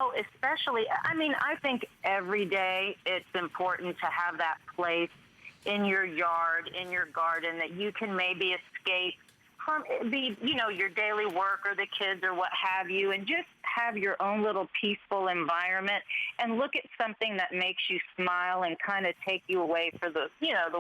Oh, especially, I mean, I think every day it's important to have that place in your yard, in your garden, that you can maybe escape from your daily work or the kids or what have you, and just have your own little peaceful environment and look at something that makes you smile and kind of take you away for the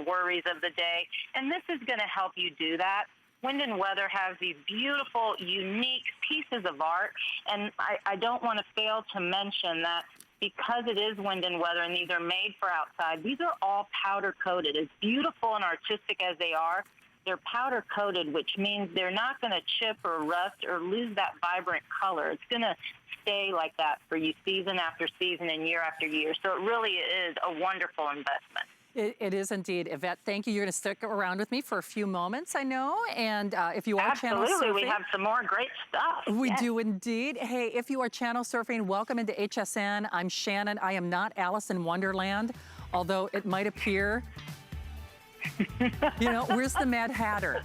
worries of the day. And this is going to help you do that. Wind and Weather has these beautiful, unique pieces of art, and I don't want to fail to mention that because it is wind and weather and these are made for outside, these are all powder coated. As beautiful and artistic as they are, they're powder coated, which means they're not going to chip or rust or lose that vibrant color. It's going to stay like that for you season after season and year after year. So it really is a wonderful investment. It is indeed. Yvette, thank you. You're going to stick around with me for a few moments, I know. And if you are channel surfing. Absolutely. We have some more great stuff. We do indeed. Hey, if you are channel surfing, welcome into HSN. I'm Shannon. I am not Alice in Wonderland, although it might appear. Where's the Mad Hatter?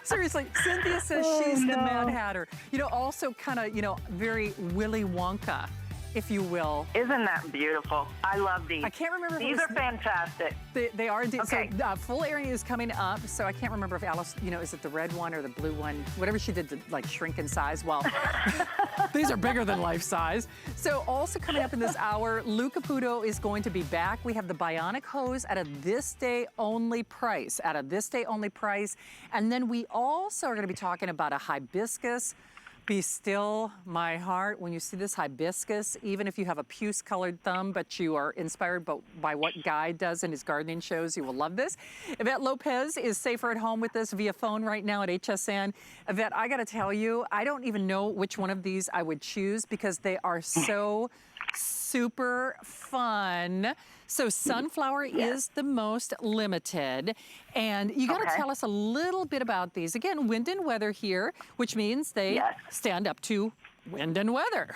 Seriously, Cynthia says she's the Mad Hatter. Also kind of, very Willy Wonka, if you will. Isn't that beautiful? I love these. I can't remember. These are fantastic. They are indeed. Okay. So full area is coming up. So I can't remember if Alice, is it the red one or the blue one? Whatever she did to shrink in size. Well, these are bigger than life size. So also coming up in this hour, Lou Caputo is going to be back. We have the Bionic Hose at a this day only price. And then we also are going to be talking about a hibiscus. Be still, my heart, when you see this hibiscus, even if you have a puce-colored thumb, but you are inspired by what Guy does in his gardening shows, you will love this. Yvette Lopez is safer at home with us via phone right now at HSN. Yvette, I gotta tell you, I don't even know which one of these I would choose because they are so super fun. So Sunflower is the most limited. And you gotta tell us a little bit about these. Again, wind and weather here, which means they stand up to wind and weather.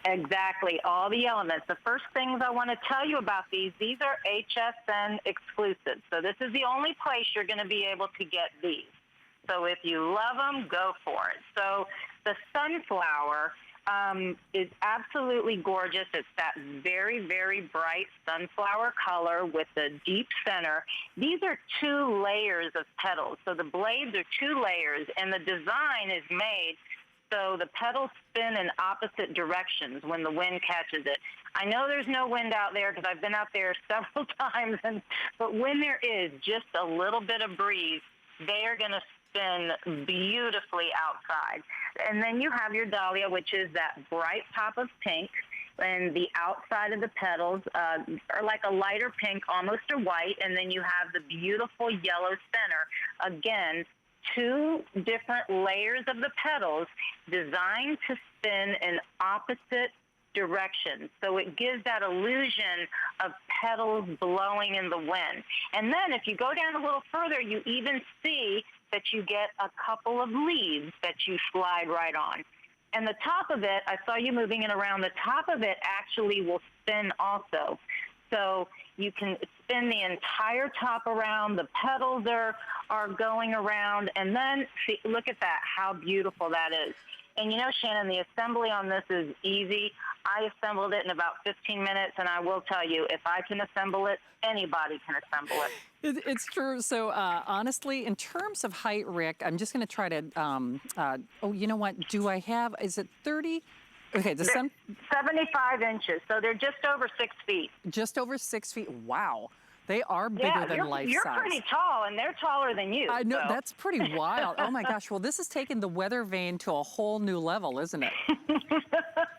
Exactly, all the elements. The first things I want to tell you about these are HSN exclusives. So this is the only place you're going to be able to get these. So if you love them, go for it. So the Sunflower is absolutely gorgeous. It's that very, very bright sunflower color with the deep center. These are 2 layers of petals. So the blades are 2 layers, and the design is made so the petals spin in opposite directions when the wind catches it. I know there's no wind out there because I've been out there several times, but when there is just a little bit of breeze, they are going to spin beautifully outside. And then you have your dahlia, which is that bright pop of pink, and the outside of the petals are like a lighter pink, almost a white, and then you have the beautiful yellow center. Again, 2 different layers of the petals designed to spin in opposite directions. So it gives that illusion of petals blowing in the wind. And then if you go down a little further, you even see that you get a couple of leaves that you slide right on. And the top of it, I saw you moving it around, the top of it actually will spin also. So you can spin the entire top around, the petals are going around, and then see, look at that, how beautiful that is. And Shannon, the assembly on this is easy. I assembled it in about 15 minutes, and I will tell you, if I can assemble it, anybody can assemble it. It's true. So honestly, in terms of height, Rick, I'm just going to try to, you know what, is it 30? Okay, 75 inches, so they're just over 6 feet. Just over 6 feet, wow. They are bigger than life size. You're pretty tall, and they're taller than you. I know, so. That's pretty wild. Oh my gosh, well this is taking the weather vane to a whole new level, isn't it?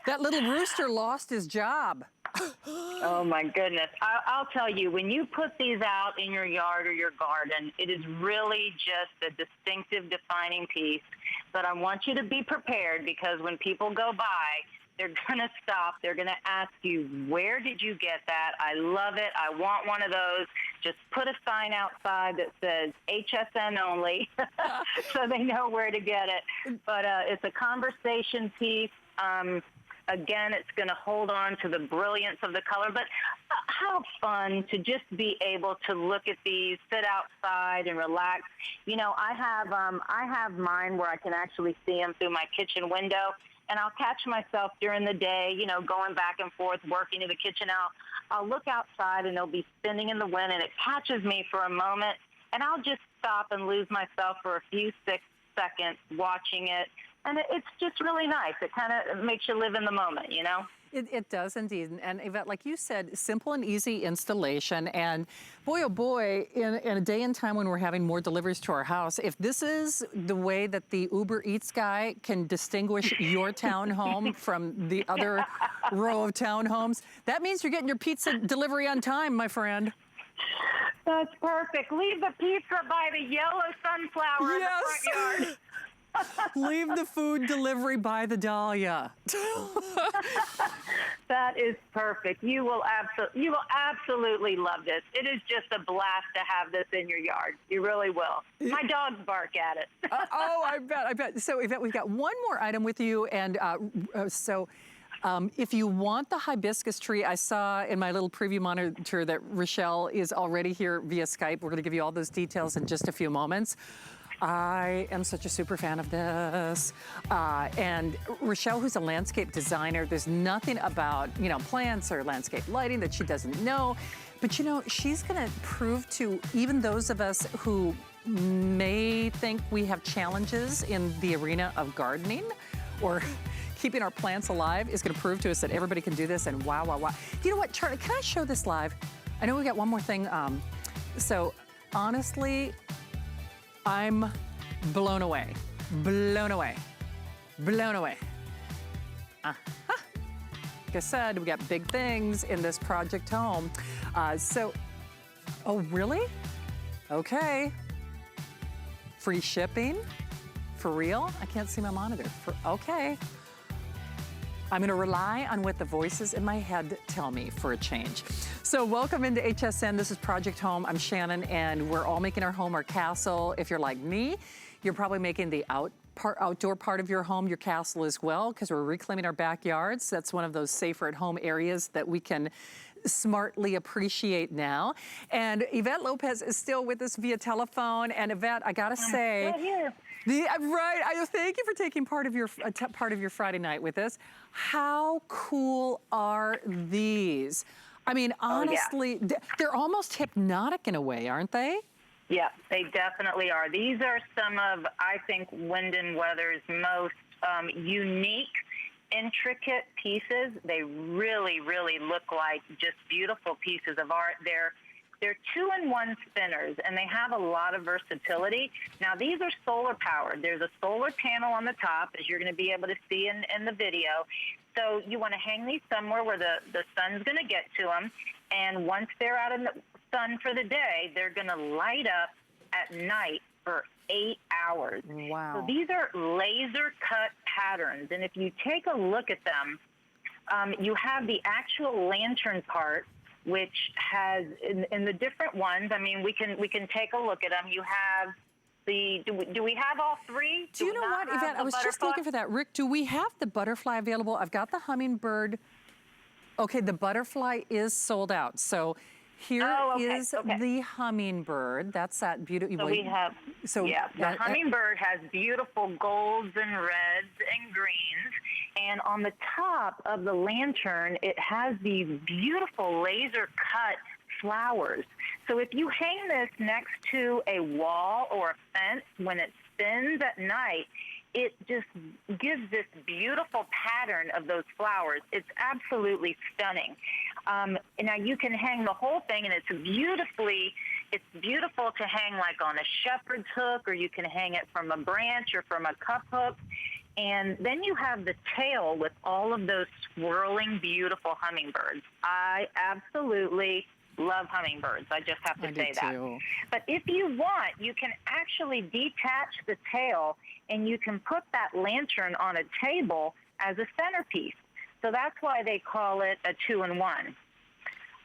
That little rooster lost his job. Oh my goodness. I'll tell you, when you put these out in your yard or your garden, it is really just a distinctive defining piece. But I want you to be prepared because when people go by, they're going to stop. They're going to ask you, where did you get that? I love it. I want one of those. Just put a sign outside that says HSN only so they know where to get it. But it's a conversation piece. Again, it's going to hold on to the brilliance of the color. But how fun to just be able to look at these, sit outside and relax. I have mine where I can actually see them through my kitchen window. and I'll catch myself during the day, you know, going back and forth, working in the kitchen. I'll look outside, and they'll be spinning in the wind, and it catches me for a moment, and I'll just stop and lose myself for a few seconds watching it. And it's just really nice. It kind of makes you live in the moment, you know? It does indeed. And Yvette, like you said, simple and easy installation. And boy, oh boy, in a day and time when we're having more deliveries to our house, if this is the way that the Uber Eats guy can distinguish your townhome from the other row of townhomes, that means you're getting your pizza delivery on time, my friend. That's perfect. Leave the pizza by the yellow sunflower in the front yard. Leave the food delivery by the dahlia. That is perfect. You will absolutely love this. It is just a blast to have this in your yard. You really will. My dogs bark at it. Oh, I bet. So, Yvette, we've got one more item with you, and if you want the hibiscus tree, I saw in my little preview monitor that Rochelle is already here via Skype. We're going to give you all those details in just a few moments. I am such a super fan of this. And Rochelle, who's a landscape designer, there's nothing about, you know, plants or landscape lighting that she doesn't know. But, you know, she's going to prove to even those of us who may think we have challenges in the arena of gardening or keeping our plants alive, is going to prove to us that everybody can do this. And wow, wow, wow. You know what, Charlie, can I show this live? I know we got one more thing. So honestly, I'm blown away, blown away, blown away. Like I said, we got big things in this project home. Oh, really? Okay. Free shipping? For real? I can't see my monitor. Okay. I'm going to rely on what the voices in my head tell me for a change. So welcome into HSN. This is Project Home. I'm Shannon, and we're all making our home our castle. If you're like me, you're probably making the outdoor part of your home your castle as well, because we're reclaiming our backyards. That's one of those safer at home areas that we can smartly appreciate now. And Yvette Lopez is still with us via telephone. And Yvette, I gotta say, thank you for taking part of your Friday night with us. How cool are these? I mean, honestly, they're almost hypnotic in a way, aren't they? Yeah, they definitely are. These are some of, I think, Wind and Weather's most unique, intricate pieces. They really, really look like just beautiful pieces of art. They're 2-in-1 spinners, and they have a lot of versatility. Now, these are solar powered. There's a solar panel on the top, as you're going to be able to see in the video. So you want to hang these somewhere where the sun's going to get to them. And once they're out in the sun for the day, they're going to light up at night for 8 hours. Wow. So these are laser cut patterns. And if you take a look at them, you have the actual lantern part, which has in the different ones. I mean, we can take a look at them. You have the, do we have all three? Do you know what, Yvette? I was just looking for that. Rick, do we have the butterfly available? I've got the hummingbird. Okay, the butterfly is sold out. So here is the hummingbird. That's that beautiful. So we have, the hummingbird has beautiful golds and reds and greens. And on the top of the lantern, it has these beautiful laser cut flowers. So if you hang this next to a wall or a fence, when it spins at night, it just gives this beautiful pattern of those flowers. It's absolutely stunning. Now you can hang the whole thing, and it's beautiful to hang like on a shepherd's hook, or you can hang it from a branch or from a cup hook. And then you have the tail with all of those swirling, beautiful hummingbirds. I absolutely love hummingbirds. I just have to say that. Too. But if you want, you can actually detach the tail, and you can put that lantern on a table as a centerpiece. So that's why they call it a 2-in-1.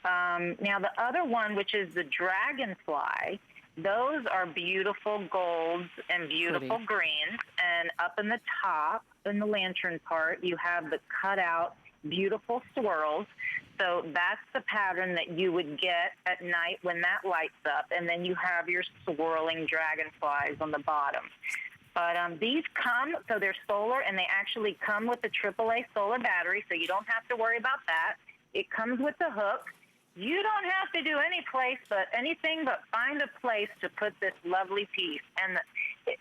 Now the other one, which is the Dragonfly, those are beautiful golds and beautiful greens. And up in the top, in the lantern part, you have the cutout beautiful swirls. So that's the pattern that you would get at night when that lights up. And then you have your swirling dragonflies on the bottom. But these come, so they're solar, and they actually come with a AAA solar battery, so you don't have to worry about that. It comes with the hook. You don't have to do anything but find a place to put this lovely piece. And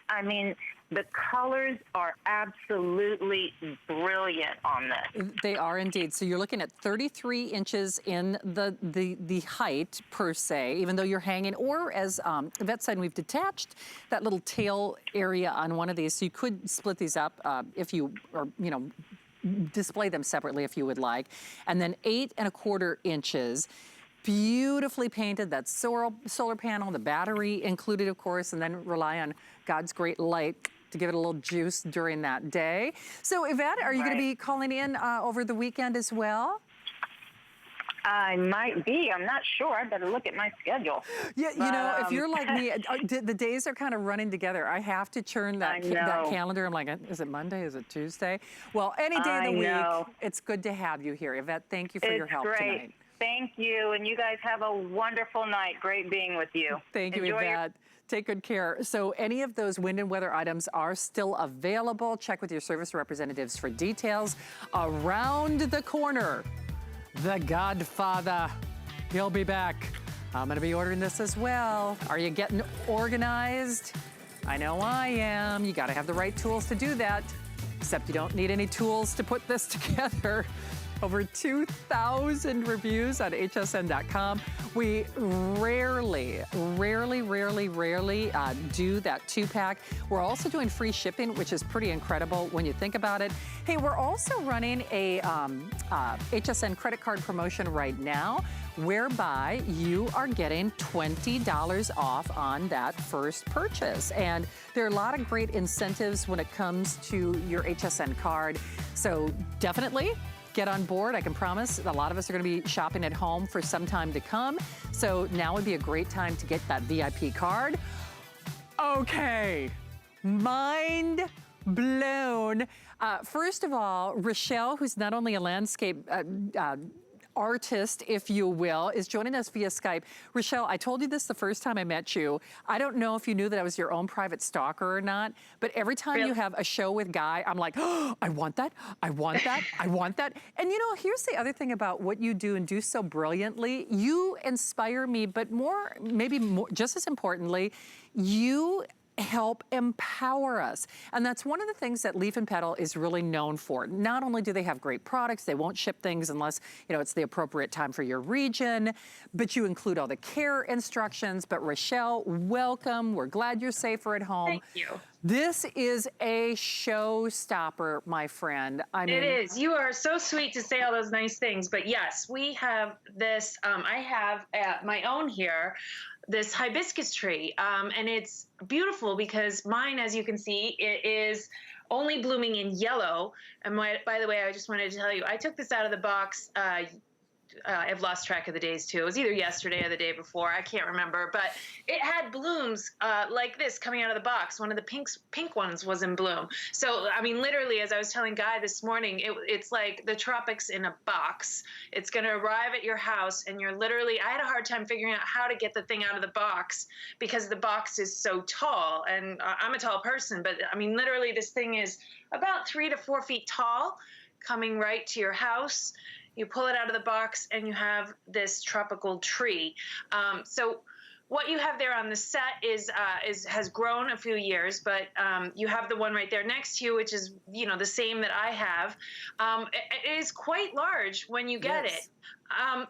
I mean, the colors are absolutely brilliant on this. They are indeed. So you're looking at 33 inches in the height per se, even though you're hanging, or as Yvette said, we've detached that little tail area on one of these. So you could split these up if you, or, you know, display them separately if you would like. And then 8 1/4 inches, beautifully painted, that solar panel, the battery included, of course, and then rely on God's great light to give it a little juice during that day. So Yvette, are you going to be calling in over the weekend as well? I might be. I'm not sure. I better look at my schedule. Yeah, you know, if you're like me, the days are kind of running together. I have to churn that calendar. I'm like, is it Monday? Is it Tuesday? Well, any day of the week, it's good to have you here. Yvette, thank you for your help tonight. Thank you, and you guys have a wonderful night. Great being with you. Thank you, Yvette. Take good care. So any of those wind and weather items are still available. Check with your service representatives for details. Around the corner, the Godfather. He'll be back. I'm going to be ordering this as well. Are you getting organized? I know I am. You got to have the right tools to do that, except you don't need any tools to put this together. Over 2,000 reviews on hsn.com. We rarely do that 2-pack. We're also doing free shipping, which is pretty incredible when you think about it. Hey, we're also running a HSN credit card promotion right now, whereby you are getting $20 off on that first purchase. And there are a lot of great incentives when it comes to your HSN card. So definitely get on board. I can promise a lot of us are going to be shopping at home for some time to come. So now would be a great time to get that VIP card. Okay, mind blown. First of all, Rochelle, who's not only a landscape artist, if you will, is joining us via Skype. Rochelle, I told you this the first time I met you. I don't know if you knew that I was your own private stalker or not, but every time you have a show with Guy, I'm like, oh, I want that, I want that, I want that. And you know, here's the other thing about what you do and do so brilliantly. You inspire me, but maybe just as importantly, you help empower us. And that's one of the things that Leaf and Petal is really known for. Not only do they have great products, they won't ship things unless, you know, it's the appropriate time for your region, but you include all the care instructions. But Rochelle, welcome. We're glad you're safer at home. Thank you. This is a showstopper, my friend. I mean, it is. You are so sweet to say all those nice things. But yes, we have this. I have my own here, this hibiscus tree, and it's beautiful because mine, as you can see, it is only blooming in yellow. And by the way, I just wanted to tell you, I took this out of the box. I've lost track of the days too. It was either yesterday or the day before. I can't remember, but it had blooms like this coming out of the box. One of the pink ones was in bloom. So, I mean, literally, as I was telling Guy this morning, it's like the tropics in a box. It's going to arrive at your house, and you're literally, I had a hard time figuring out how to get the thing out of the box because the box is so tall, and I'm a tall person, but I mean, literally, this thing is about 3 to 4 feet tall, coming right to your house. You pull it out of the box and you have this tropical tree. So what you have there on the set has grown a few years, but you have the one right there next to you, which is, you know, the same that I have. It is quite large when you get it.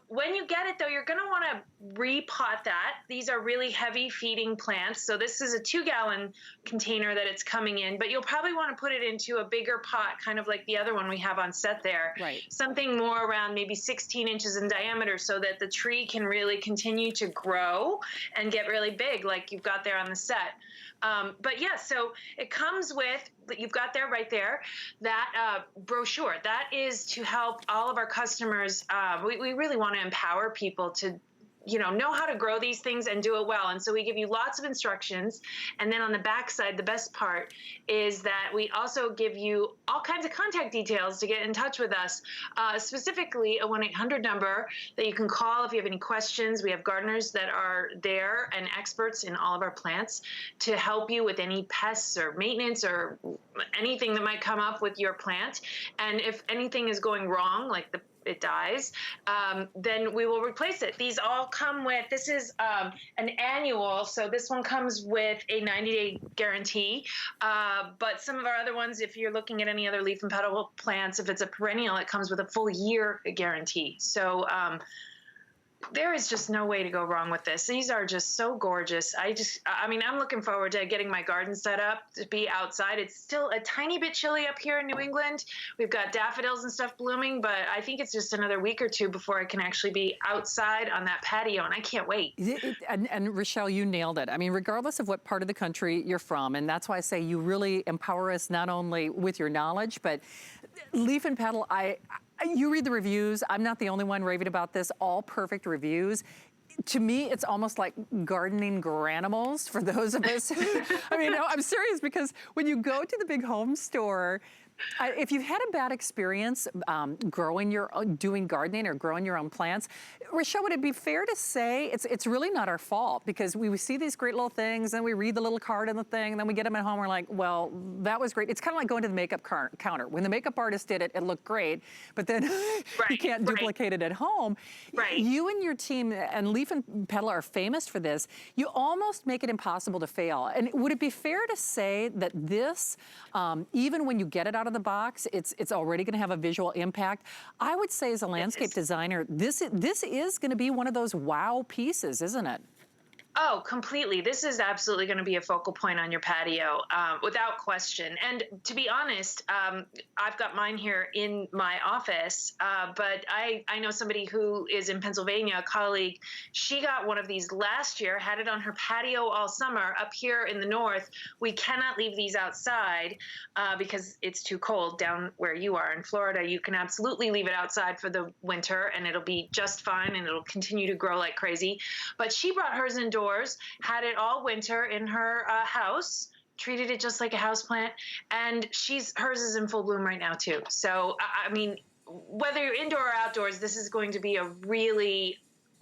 When you get it, though, you're going to want to repot that. These are really heavy feeding plants. So this is a 2-gallon container that it's coming in, but you'll probably want to put it into a bigger pot, kind of like the other one we have on set there. Right. Something more around maybe 16 inches in diameter so that the tree can really continue to grow and get really big like you've got there on the set. But yeah, so it comes with, you've got there right there, that brochure. That is to help all of our customers. We really want to empower people to know how to grow these things and do it well. And so we give you lots of instructions. And then on the back side, the best part is that we also give you all kinds of contact details to get in touch with us, specifically a 1-800 number that you can call if you have any questions. We have gardeners that are there and experts in all of our plants to help you with any pests or maintenance or anything that might come up with your plant. And if anything is going wrong, like it dies, then we will replace it. These all come with, this is an annual, so this one comes with a 90-day guarantee. But some of our other ones, if you're looking at any other leaf and petal plants, if it's a perennial, it comes with a full year guarantee. So there is just no way to go wrong with this. These are just so gorgeous. I mean, I'm looking forward to getting my garden set up to be outside. It's still a tiny bit chilly up here in New England. We've got daffodils and stuff blooming, but I think it's just another week or two before I can actually be outside on that patio, and I can't wait. And Rochelle, you nailed it. I mean, regardless of what part of the country you're from, and that's why I say you really empower us not only with your knowledge, but leaf and petal, you read the reviews. I'm not the only one raving about this. All perfect reviews. To me, it's almost like gardening granimals for those of us. I mean, no, I'm serious, because when you go to the big home store, if you've had a bad experience doing gardening or growing your own plants, Rochelle, would it be fair to say it's really not our fault, because we see these great little things and we read the little card on the thing, and then we get them at home, we're like, well, that was great. It's kind of like going to the makeup counter. When the makeup artist did it, it looked great, but then you can't duplicate it at home. Right. You and your team, and Leaf and Petal are famous for this, you almost make it impossible to fail. And would it be fair to say that this, even when you get it out of the box, it's already going to have a visual impact? I would say, as a landscape designer, this is going to be one of those wow pieces, isn't it? Oh, completely. This is absolutely going to be a focal point on your patio, without question. And to be honest, I've got mine here in my office, but I know somebody who is in Pennsylvania, a colleague. She got one of these last year, had it on her patio all summer. Up here in the north, we cannot leave these outside because it's too cold. Down where you are in Florida, you can absolutely leave it outside for the winter, and it'll be just fine, and it'll continue to grow like crazy. But she brought hers indoors, had it all winter in her house, treated it just like a house plant, and hers is in full bloom right now too. So, I mean, whether you're indoor or outdoors, this is going to be a really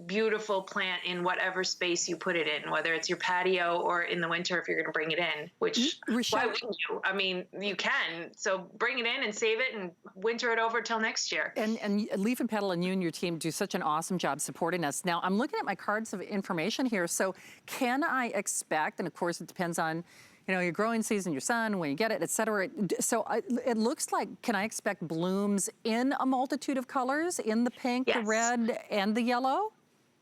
beautiful plant in whatever space you put it in, whether it's your patio or in the winter if you're going to bring it in, which why wouldn't you? I mean, you can. So bring it in and save it and winter it over till next year. And Leaf and Petal and you and your team do such an awesome job supporting us. Now, I'm looking at my cards of information here. So can I expect, and of course it depends on your growing season, your sun, when you get it, et cetera. So it looks like, can I expect blooms in a multitude of colors, in the pink, the red, and the yellow?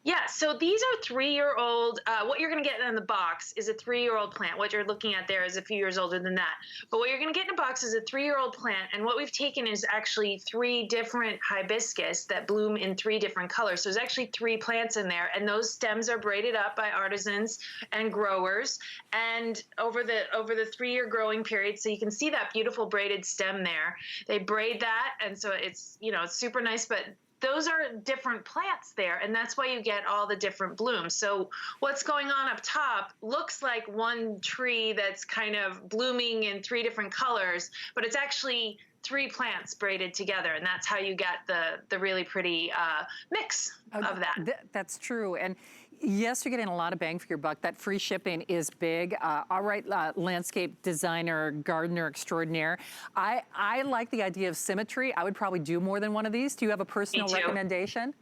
Yeah, so these are 3-year-old. What you're going to get in the box is a 3-year-old plant. What you're looking at there is a few years older than that. But what you're going to get in a box is a 3-year-old plant. And what we've taken is actually 3 different hibiscus that bloom in 3 different colors. So there's actually 3 plants in there. And those stems are braided up by artisans and growers. And over the 3-year growing period, so you can see that beautiful braided stem there. They braid that. And so it's, it's super nice. But those are different plants there, and that's why you get all the different blooms. So what's going on up top looks like one tree that's kind of blooming in 3 different colors, but it's actually 3 plants braided together, and that's how you get the really pretty mix of that. That's true. And yes, you're getting a lot of bang for your buck. That free shipping is big. All right, landscape designer, gardener extraordinaire. I like the idea of symmetry. I would probably do more than one of these. Do you have a personal recommendation?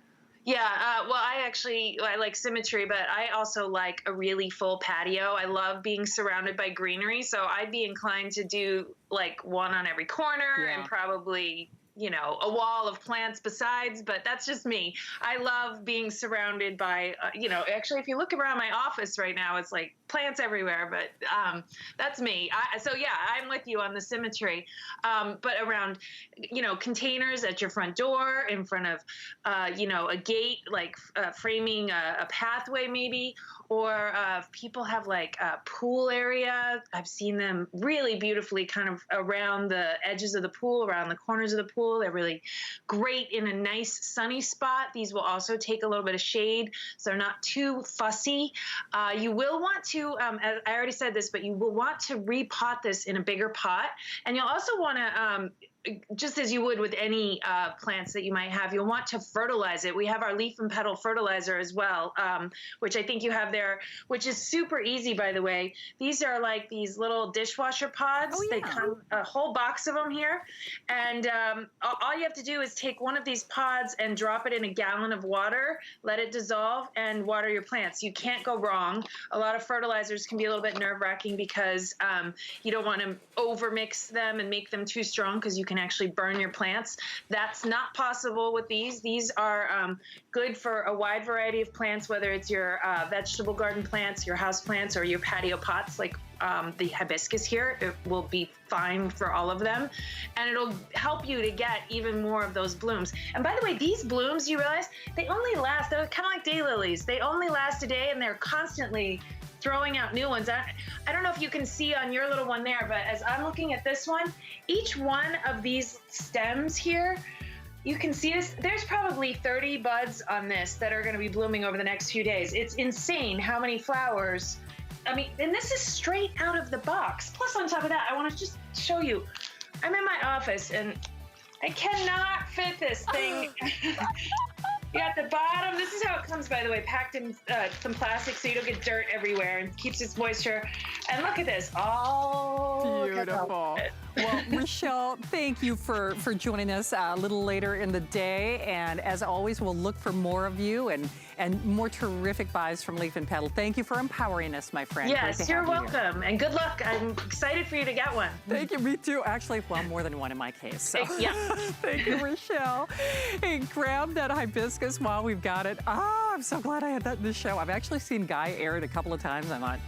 Yeah, well, I like symmetry, but I also like a really full patio. I love being surrounded by greenery, so I'd be inclined to do like one on every corner and probably a wall of plants besides, but that's just me. I love being surrounded by, actually, if you look around my office right now, it's like plants everywhere, but that's me. So yeah, I'm with you on the symmetry, but around, containers at your front door, in front of, a gate, like framing a pathway maybe, or people have like a pool area. I've seen them really beautifully kind of around the edges of the pool, around the corners of the pool. cool. They're really great in a nice sunny spot. These will also take a little bit of shade, so they're not too fussy. You will want to, I already said this, but you will want to repot this in a bigger pot. And you'll also want to, just as you would with any plants that you might have, you'll want to fertilize it. We have our leaf and petal fertilizer as well, which I think you have there, which is super easy, by the way. These are like these little dishwasher pods. Oh, yeah. They come a whole box of them here. And all you have to do is take one of these pods and drop it in a gallon of water, let it dissolve, and water your plants. You can't go wrong. A lot of fertilizers can be a little bit nerve-wracking because you don't want to overmix them and make them too strong because you can actually burn your plants. That's not possible with these. These are good for a wide variety of plants, whether it's your vegetable garden plants, your house plants, or your patio pots like the hibiscus here. It will be fine for all of them, and it'll help you to get even more of those blooms. And by the way, these blooms, you realize, they only last, they're kind of like daylilies. They only last a day, and they're constantly throwing out new ones. I don't know if you can see on your little one there, but as I'm looking at this one, each one of these stems here, you can see this, there's probably 30 buds on this that are going to be blooming over the next few days. It's insane how many flowers. I mean, and this is straight out of the box. Plus, on top of that, I want to just show you, I'm in my office and I cannot fit this thing. At the bottom, this is how it comes, by the way, packed in some plastic so you don't get dirt everywhere and keeps its moisture. And look at this. Oh, beautiful. Well, Rochelle, thank you for joining us a little later in the day. And as always, we'll look for more of you and more terrific buys from Leaf and Petal. Thank you for empowering us, my friend. Yes, you're welcome. And good luck. I'm excited for you to get one. Thank you. Me too. Actually, well, more than one in my case. So. Yeah. Thank you, Rochelle. Hey, grab that hibiscus while we've got it. I'm so glad I had that in the show. I've actually seen Guy air it a couple of times. I thought,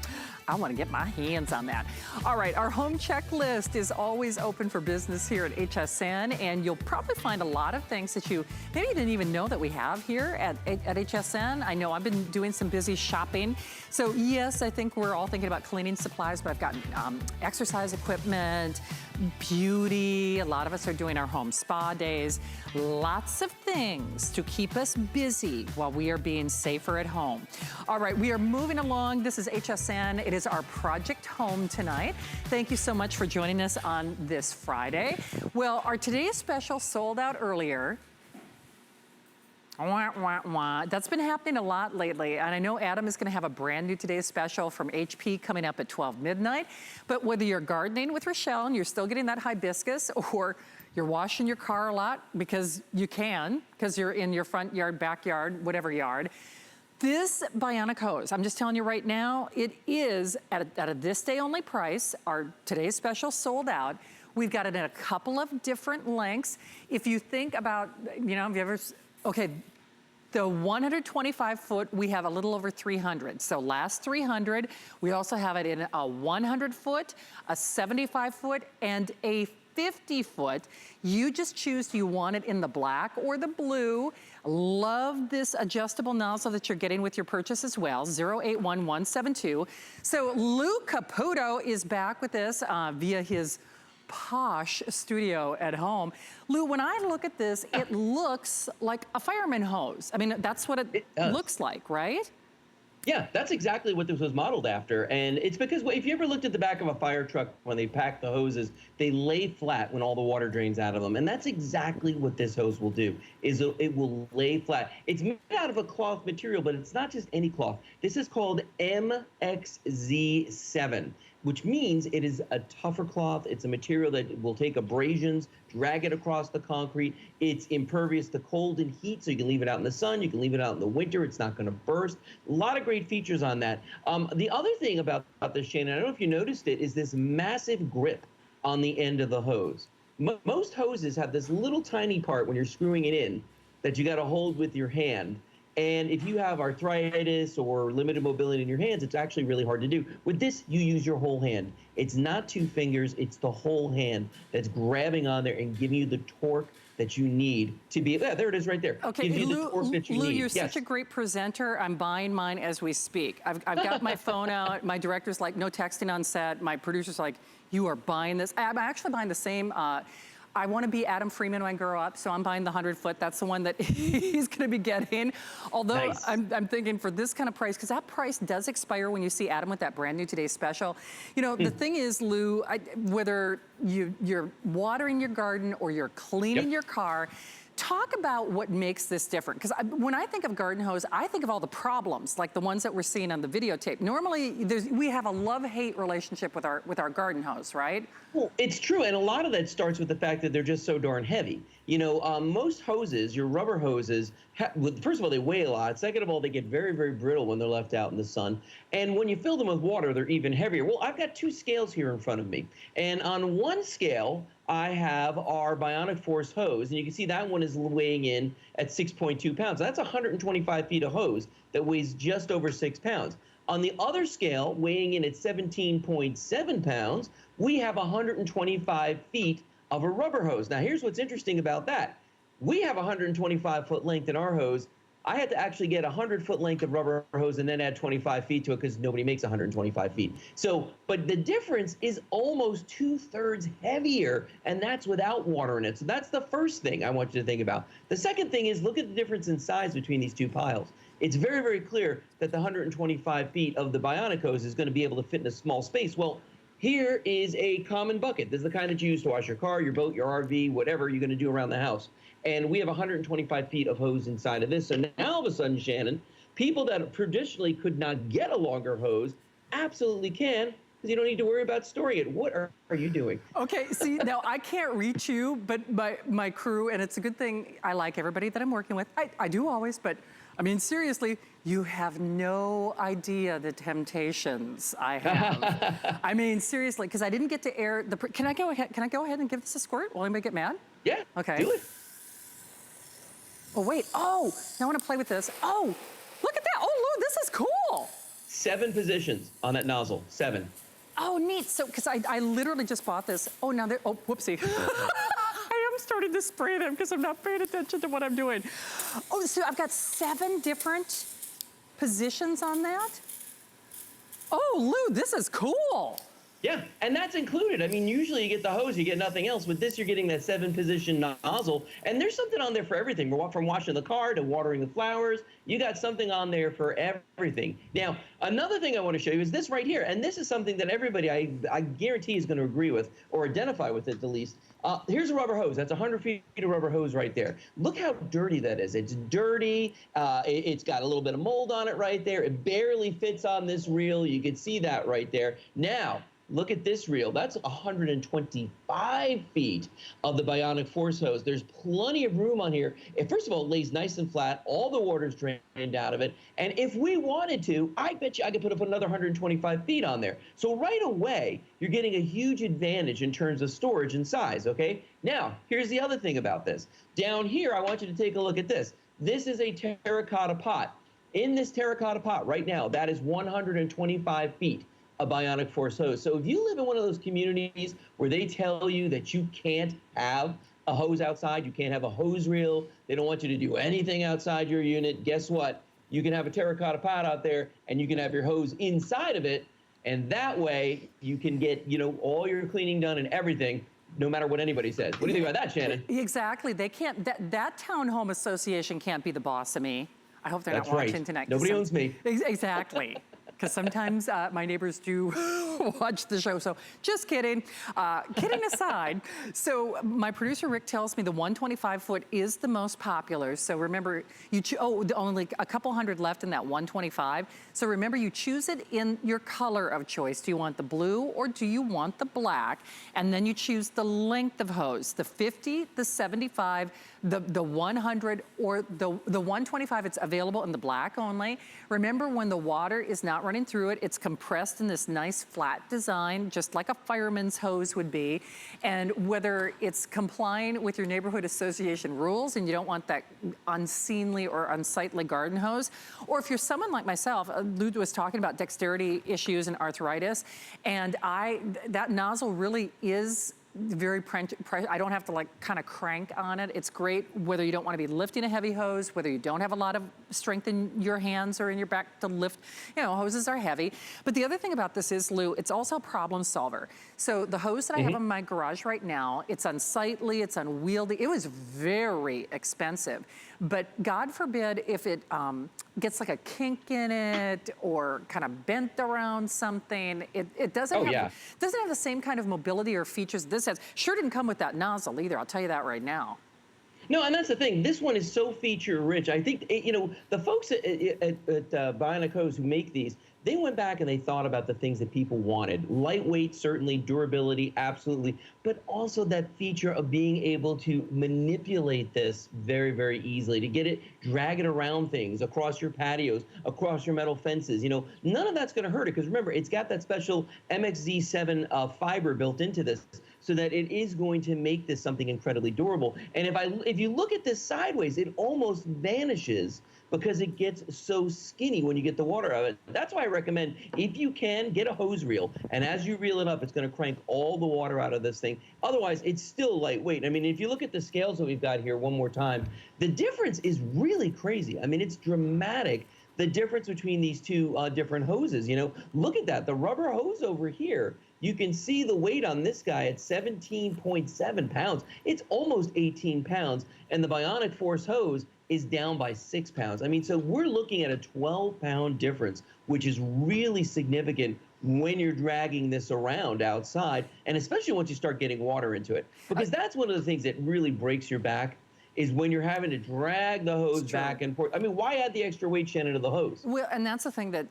I want to get my hands on that. All right, our home checklist is always open for business here at HSN, and you'll probably find a lot of things that you maybe didn't even know that we have here at HSN. I know I've been doing some busy shopping. So yes, I think we're all thinking about cleaning supplies, but I've got exercise equipment, beauty. A lot of us are doing our home spa days. Lots of things to keep us busy while we are being safer at home. All right, we are moving along. This is HSN. It is our Project Home tonight. Thank you so much for joining us on this Friday. Well, our today's special sold out earlier. Wah, wah, wah. That's been happening a lot lately, and I know Adam is going to have a brand new Today's Special from HP coming up at 12 midnight. But whether you're gardening with Rochelle and you're still getting that hibiscus, or you're washing your car a lot because you can, because you're in your front yard, backyard, whatever yard, this Bionic Hose, I'm just telling you right now, it is at a this day only price. Our Today's Special sold out. We've got it in a couple of different lengths. If you think about, you know, have you ever, okay, the 125 foot, we have a little over 300. So last 300, we also have it in a 100 foot, a 75 foot, and a 50 foot. You just choose, do you want it in the black or the blue? Love this adjustable nozzle that you're getting with your purchase as well, 081172. So Lou Caputo is back with this via his posh studio at home. Lou, when I look at this, it looks like a fireman hose. I mean, that's what it looks like, right? Yeah, that's exactly what this was modeled after. And it's because if you ever looked at the back of a fire truck when they pack the hoses, they lay flat when all the water drains out of them. And that's exactly what this hose will do, is it will lay flat. It's made out of a cloth material, but it's not just any cloth. This is called MXZ7, which means it is a tougher cloth. It's a material that will take abrasions, drag it across the concrete. It's impervious to cold and heat, so you can leave it out in the sun. You can leave it out in the winter. It's not going to burst. A lot of great features on that. The other thing about this, Shannon, I don't know if you noticed it, is this massive grip on the end of the hose. Most hoses have this little tiny part when you're screwing it in that you got to hold with your hand. And if you have arthritis or limited mobility in your hands, it's actually really hard to do. With this, you use your whole hand. It's not two fingers, it's the whole hand that's grabbing on there and giving you the torque that you need to be, yeah, there it is right there. Okay, Lou, you're such a great presenter. I'm buying mine as we speak. I've got my phone out. My director's like, no texting on set. My producer's like, you are buying this. I'm actually buying the same I want to be Adam Freeman when I grow up, so I'm buying the 100-foot. That's the one that he's going to be getting. Although Nice. I'm thinking for this kind of price, because that price does expire when you see Adam with that brand new Today's Special. You know, the thing is, Lou, whether you're watering your garden or you're cleaning your car, talk about what makes this different. Because when I think of garden hose, I think of all the problems, like the ones that we're seeing on the videotape. Normally, we have a love-hate relationship with our garden hose, right? Well, it's true, and a lot of that starts with the fact that they're just so darn heavy. You know, most hoses, your rubber hoses, first of all, they weigh a lot. Second of all, they get very, very brittle when they're left out in the sun. And when you fill them with water, they're even heavier. Well, I've got two scales here in front of me. And on one scale, I have our Bionic Force hose, and you can see that one is weighing in at 6.2 pounds. That's 125 feet of hose that weighs just over 6 pounds. On the other scale, weighing in at 17.7 pounds, we have 125 feet of a rubber hose. Now, here's what's interesting about that. We have 125-foot length in our hose. I had to actually get 100-foot length of rubber hose and then add 25 feet to it because nobody makes 125 feet. So, but the difference is almost 2/3 heavier, and that's without water in it. So that's the first thing I want you to think about. The second thing is look at the difference in size between these two piles. It's very, very clear that the 125 feet of the Bionic hose is going to be able to fit in a small space. Well, here is a common bucket. This is the kind that you use to wash your car, your boat, your RV, whatever you're going to do around the house. And we have 125 feet of hose inside of this. So now all of a sudden, Shannon, people that traditionally could not get a longer hose absolutely can, because you don't need to worry about storing it. What are you doing? Okay, see, now I can't reach you, but my crew, and it's a good thing I like everybody that I'm working with. I do always, but I mean, seriously, you have no idea the temptations I have. I mean, seriously, because I didn't get to air the, can I go ahead and give this a squirt? Will anybody get mad? Yeah, okay. Do it. Oh, wait, now I want to play with this. Oh, look at that. Oh, Lou, this is cool. 7 positions on that nozzle, 7. Oh, neat. So, because I literally just bought this. Oh, now they're, oh, whoopsie. I am starting to spray them because I'm not paying attention to what I'm doing. Oh, so I've got 7 different positions on that? Oh, Lou, this is cool. Yeah, and that's included. I mean, usually you get the hose, you get nothing else. With this, you're getting that 7-position nozzle, and there's something on there for everything. From washing the car to watering the flowers, you got something on there for everything. Now, another thing I want to show you is this right here, and this is something that everybody, I guarantee, is going to agree with or identify with it at least. Here's a rubber hose. That's 100 feet of rubber hose right there. Look how dirty that is. It's dirty. It's got a little bit of mold on it right there. It barely fits on this reel. You can see that right there. Now, look at this reel. That's 125 feet of the Bionic Force hose. There's plenty of room on here. First of all, it lays nice and flat. All the water's drained out of it. And if we wanted to, I bet you I could put up another 125 feet on there. So right away, you're getting a huge advantage in terms of storage and size, okay? Now, here's the other thing about this. Down here, I want you to take a look at this. This is a Terra Cotta Pot. In this Terra Cotta Pot right now, that is 125 feet. A Bionic Force hose. So if you live in one of those communities where they tell you that you can't have a hose outside, you can't have a hose reel, they don't want you to do anything outside your unit, guess what? You can have a Terra Cotta Pot out there and you can have your hose inside of it, and that way you can get, you know, all your cleaning done and everything, no matter what anybody says. What do you think about that, Shannon? Exactly. They can't, that townhome association can't be the boss of me. I hope they're That's not watching right. tonight. Nobody owns me. Exactly. Because sometimes my neighbors do watch the show. So just kidding. Kidding aside, so my producer Rick tells me the 125-foot is the most popular. So remember, only a couple hundred left in that 125. So remember, you choose it in your color of choice. Do you want the blue or do you want the black? And then you choose the length of hose, the 50, the 75, the 100, or the 125. It's available in the black only. Remember, when the water is not running through it, it's compressed in this nice flat design, just like a fireman's hose would be. And whether it's complying with your neighborhood association rules and you don't want that unseemly or unsightly garden hose, or if you're someone like myself, Lou was talking about dexterity issues and arthritis, and that nozzle really is very, I don't have to like kind of crank on it. It's great whether you don't want to be lifting a heavy hose, whether you don't have a lot of strength in your hands or in your back to lift, you know, hoses are heavy. But the other thing about this is, Lou, it's also a problem solver. So the hose that I have in my garage right now, it's unsightly, it's unwieldy. It was very expensive. But God forbid if it gets like a kink in it or kind of bent around something, it doesn't doesn't have the same kind of mobility or features this has. Sure didn't come with that nozzle either, I'll tell you that right now. No, and that's the thing. This one is so feature rich. I think, you know, the folks at Bionic Hose who make these, they went back and they thought about the things that people wanted. Lightweight, certainly, durability, absolutely, but also that feature of being able to manipulate this very, very easily, to get it, drag it around things, across your patios, across your metal fences. You know, none of that's going to hurt it, because remember, it's got that special MXZ7 fiber built into this, so that it is going to make this something incredibly durable. And if you look at this sideways, it almost vanishes because it gets so skinny when you get the water out of it. That's why I recommend, if you can, get a hose reel. And as you reel it up, it's going to crank all the water out of this thing. Otherwise, it's still lightweight. I mean, if you look at the scales that we've got here one more time, the difference is really crazy. I mean, it's dramatic, the difference between these two different hoses. You know, look at that. The rubber hose over here, you can see the weight on this guy at 17.7 pounds. It's almost 18 pounds. And the Bionic Force hose is down by 6 pounds. I mean, so we're looking at a 12-pound difference, which is really significant when you're dragging this around outside, and especially once you start getting water into it. Because that's one of the things that really breaks your back, is when you're having to drag the hose back and forth. I mean, why add the extra weight, Shannon, to the hose? Well, and that's the thing that,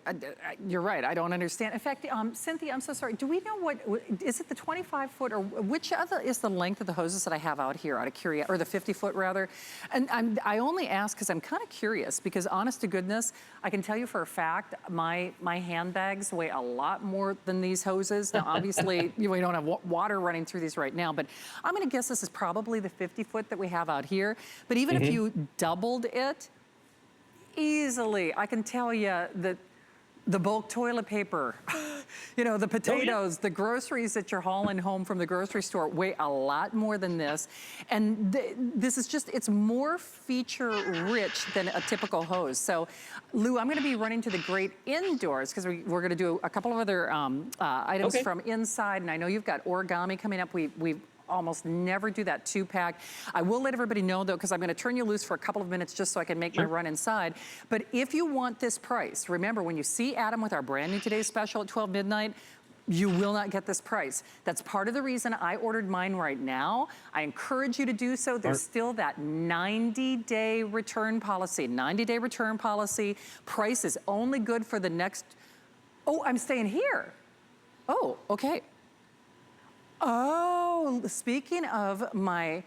you're right, I don't understand. In fact, Cynthia, I'm so sorry, do we know what, is it the 25-foot, or which other is the length of the hoses that I have out here, out of curiosity, or the 50-foot rather? And I only ask because I'm kind of curious, because honest to goodness, I can tell you for a fact, my handbags weigh a lot more than these hoses. Now, obviously, we don't have water running through these right now, but I'm gonna guess this is probably the 50-foot that we have out here. But even if you doubled it, easily, I can tell you that the bulk toilet paper, you know, the potatoes, the groceries that you're hauling home from the grocery store weigh a lot more than this. And this is just, it's more feature rich than a typical hose. So, Lou, I'm gonna be running to the great indoors, because we're gonna do a couple of other items from inside. And I know you've got origami coming up. We've almost never do that 2-pack. I will let everybody know though, because I'm gonna turn you loose for a couple of minutes just so I can make my run inside. But if you want this price, remember when you see Adam with our brand new Today's Special at 12 midnight, you will not get this price. That's part of the reason I ordered mine right now. I encourage you to do so. There's still that 90-day return policy. 90-day return policy. Price is only good for the next, oh, I'm staying here. Oh, okay. Oh, speaking of my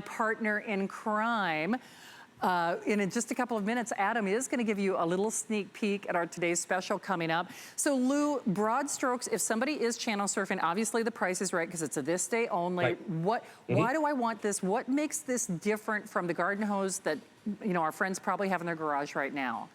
partner in crime, in just a couple of minutes, Adam is going to give you a little sneak peek at our Today's Special coming up. So, Lou, broad strokes, if somebody is channel surfing, obviously the price is right because it's a this day only. Why do I want this? What makes this different from the garden hose that, you know, our friends probably have in their garage right now?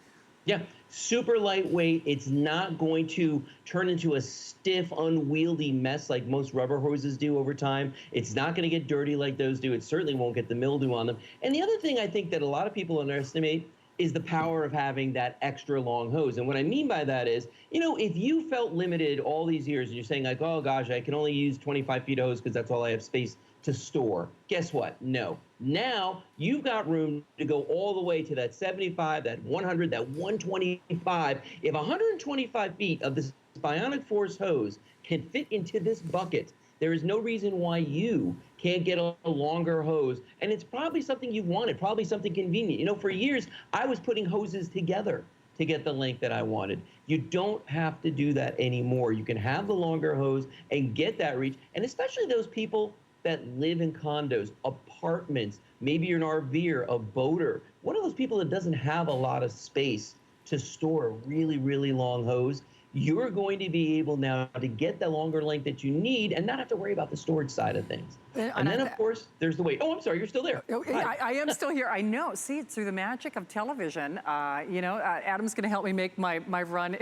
Yeah, super lightweight. It's not going to turn into a stiff, unwieldy mess like most rubber hoses do over time. It's not going to get dirty like those do. It certainly won't get the mildew on them. And the other thing I think that a lot of people underestimate is the power of having that extra long hose. And what I mean by that is, you know, if you felt limited all these years and you're saying like, oh gosh, I can only use 25 feet of hose because that's all I have space to store. Guess what? No. Now you've got room to go all the way to that 75, that 100, that 125. If 125 feet of this Bionic Force hose can fit into this bucket, there is no reason why you can't get a longer hose. And it's probably something you wanted, probably something convenient. You know, for years, I was putting hoses together to get the length that I wanted. You don't have to do that anymore. You can have the longer hose and get that reach. And especially those people that live in condos, apartments, maybe you're an RVer, a boater, one of those people that doesn't have a lot of space to store a really, really long hose, you're going to be able now to get the longer length that you need and not have to worry about the storage side of things. And then, of course, there's the weight. Oh, I'm sorry, you're still there. I am still here. I know. See, it's through the magic of television. Adam's going to help me make my run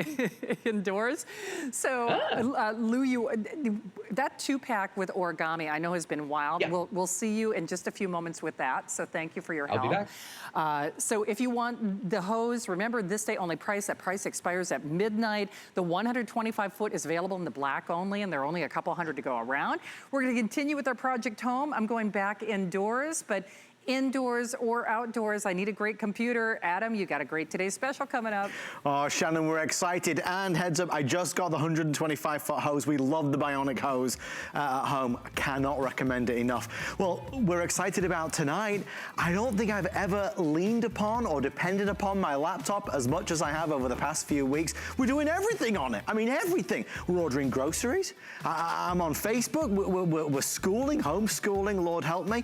indoors. So, Lou, that 2-pack with origami, I know has been wild. Yeah. We'll see you in just a few moments with that. So thank you for your help. I'll be back. So if you want the hose, remember this day only price. That price expires at midnight. The 125 foot is available in the black only, and there are only a couple hundred to go around. We're going to continue with our Project Home. I'm going back indoors, but indoors or outdoors, I need a great computer. Adam, you got a great Today's Special coming up. Oh, Shannon, we're excited. And heads up, I just got the 125 foot hose. We love the Bionic Hose at home. I cannot recommend it enough. Well, we're excited about tonight. I don't think I've ever leaned upon or depended upon my laptop as much as I have over the past few weeks. We're doing everything on it. I mean, everything. We're ordering groceries. I'm on Facebook. We're schooling, homeschooling, Lord help me.